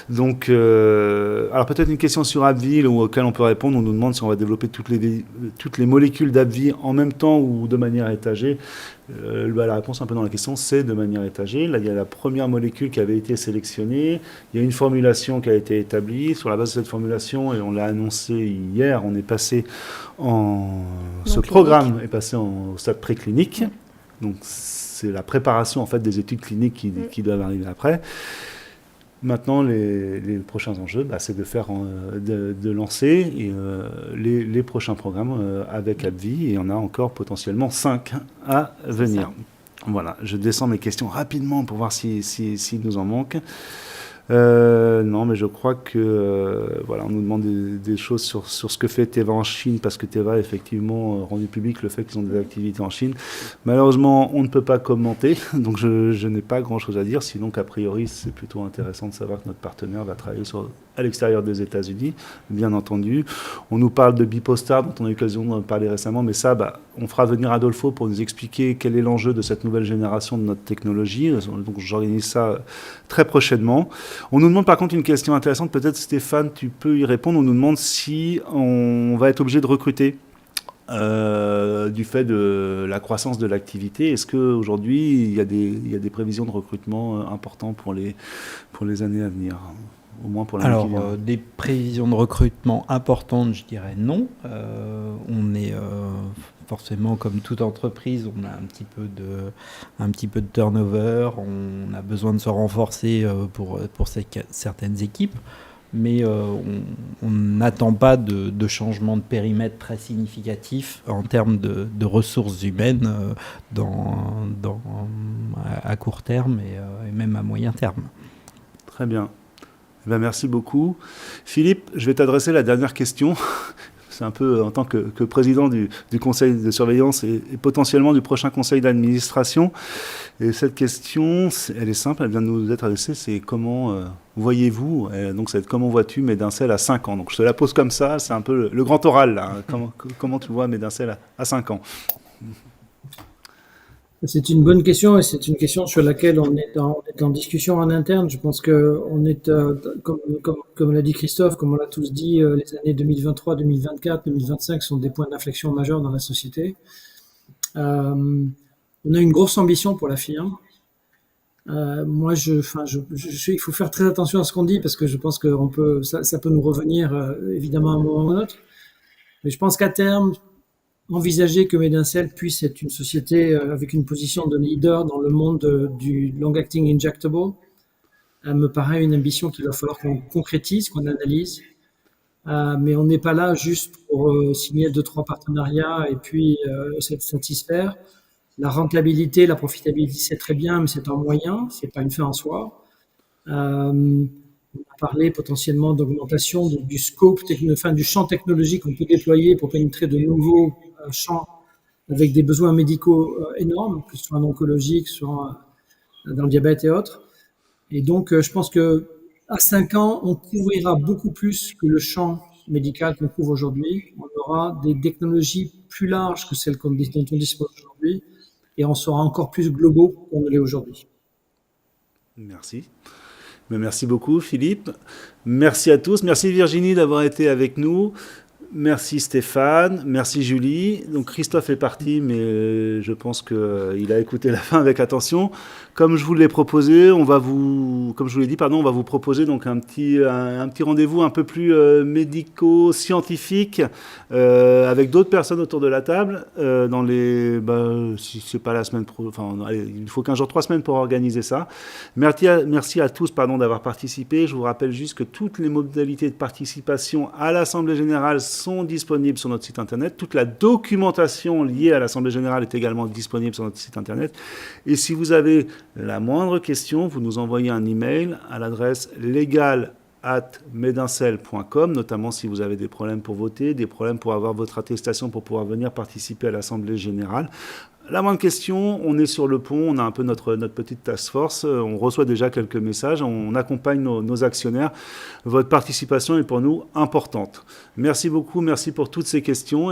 A: Donc, alors peut-être une question sur Abvil auquel on peut répondre. On nous demande si on va développer toutes les molécules d'Abvil en même temps ou de manière étagée. La réponse un peu dans la question, c'est de manière étagée. Là, il y a la première molécule qui avait été sélectionnée. Il y a une formulation qui a été établie. Sur la base de cette formulation, et on l'a annoncé hier, on est passé ce programme est passé au stade préclinique. Donc, c'est la préparation en fait des études cliniques qui doivent arriver après. Maintenant, les prochains enjeux, c'est de lancer les prochains programmes avec AbbVie, et il y en a encore potentiellement 5 à venir. Voilà, je descends mes questions rapidement pour voir s'il nous en manque. Non, mais je crois que on nous demande des choses sur ce que fait Teva en Chine, parce que Teva a effectivement rendu public le fait qu'ils ont des activités en Chine. Malheureusement, on ne peut pas commenter, donc je n'ai pas grand-chose à dire, sinon qu'a priori, c'est plutôt intéressant de savoir que notre partenaire va travailler sur à l'extérieur des États-Unis, bien entendu. On nous parle de Bipostar, dont on a eu l'occasion d'en parler récemment, mais ça, on fera venir Adolfo pour nous expliquer quel est l'enjeu de cette nouvelle génération de notre technologie. Donc j'organise ça très prochainement. On nous demande par contre une question intéressante, peut-être Stéphane, tu peux y répondre. On nous demande si on va être obligé de recruter du fait de la croissance de l'activité. Est-ce qu'aujourd'hui, il y a des prévisions de recrutement importantes pour les années à venir, au moins pour l'année qui vient?
D: Alors, des prévisions de recrutement importantes, je dirais non. On est forcément, comme toute entreprise, on a un petit peu de turnover, on a besoin de se renforcer pour certaines équipes. Mais on n'attend pas de changement de périmètre très significatif en termes de ressources humaines à court terme et même à moyen terme.
A: Très bien. Merci beaucoup. Philippe, je vais t'adresser la dernière question. C'est un peu en tant que président du conseil de surveillance et potentiellement du prochain conseil d'administration. Et cette question, elle est simple, elle vient de nous être adressée, c'est comment voyez-vous, donc ça va être comment vois-tu Medincel à 5 ans? Donc je te la pose comme ça, c'est un peu le grand oral là. Comment tu vois Medincel à 5 ans?
E: C'est une bonne question et c'est une question sur laquelle on est en discussion en interne. Je pense que on est, comme l'a dit Christophe, comme on l'a tous dit, les années 2023, 2024, 2025 sont des points d'inflexion majeurs dans la société. On a une grosse ambition pour la firme. Moi, il faut faire très attention à ce qu'on dit parce que je pense que ça peut nous revenir évidemment à un moment ou à un autre. Mais je pense qu'à terme, envisager que Medincel puisse être une société avec une position de leader dans le monde du long-acting injectable me paraît une ambition qu'il va falloir qu'on concrétise, qu'on analyse. Mais on n'est pas là juste pour signer 2-3 partenariats et puis se satisfaire. La rentabilité, la profitabilité, c'est très bien, mais c'est un moyen, c'est pas une fin en soi. On a parlé potentiellement d'augmentation du scope, du champ technologique qu'on peut déployer pour pénétrer de nouveaux champs avec des besoins médicaux énormes, que ce soit en oncologie, que ce soit dans le diabète et autres. Et donc, je pense que à 5 ans, on couvrira beaucoup plus que le champ médical qu'on couvre aujourd'hui. On aura des technologies plus larges que celles dont on dispose aujourd'hui et on sera encore plus globaux qu'on ne l'est aujourd'hui.
A: Merci. Merci beaucoup, Philippe. Merci à tous. Merci Virginie d'avoir été avec nous. Merci Stéphane, merci Julie. Donc Christophe est parti, mais je pense qu'il a écouté la fin avec attention. Comme je vous l'ai proposé, on va vous proposer donc un petit rendez-vous un peu plus médico-scientifique avec d'autres personnes autour de la table. Si c'est pas la semaine il faut 15 jours, 3 semaines pour organiser ça. Merci à tous d'avoir participé. Je vous rappelle juste que toutes les modalités de participation à l'Assemblée Générale sont disponibles sur notre site internet. Toute la documentation liée à l'Assemblée Générale est également disponible sur notre site internet. Et si vous avez la moindre question, vous nous envoyez un email à l'adresse legal@medincel.com, notamment si vous avez des problèmes pour voter, des problèmes pour avoir votre attestation pour pouvoir venir participer à l'Assemblée Générale. La moindre question, on est sur le pont, on a un peu notre petite task force, on reçoit déjà quelques messages, on accompagne nos actionnaires. Votre participation est pour nous importante. Merci beaucoup, merci pour toutes ces questions.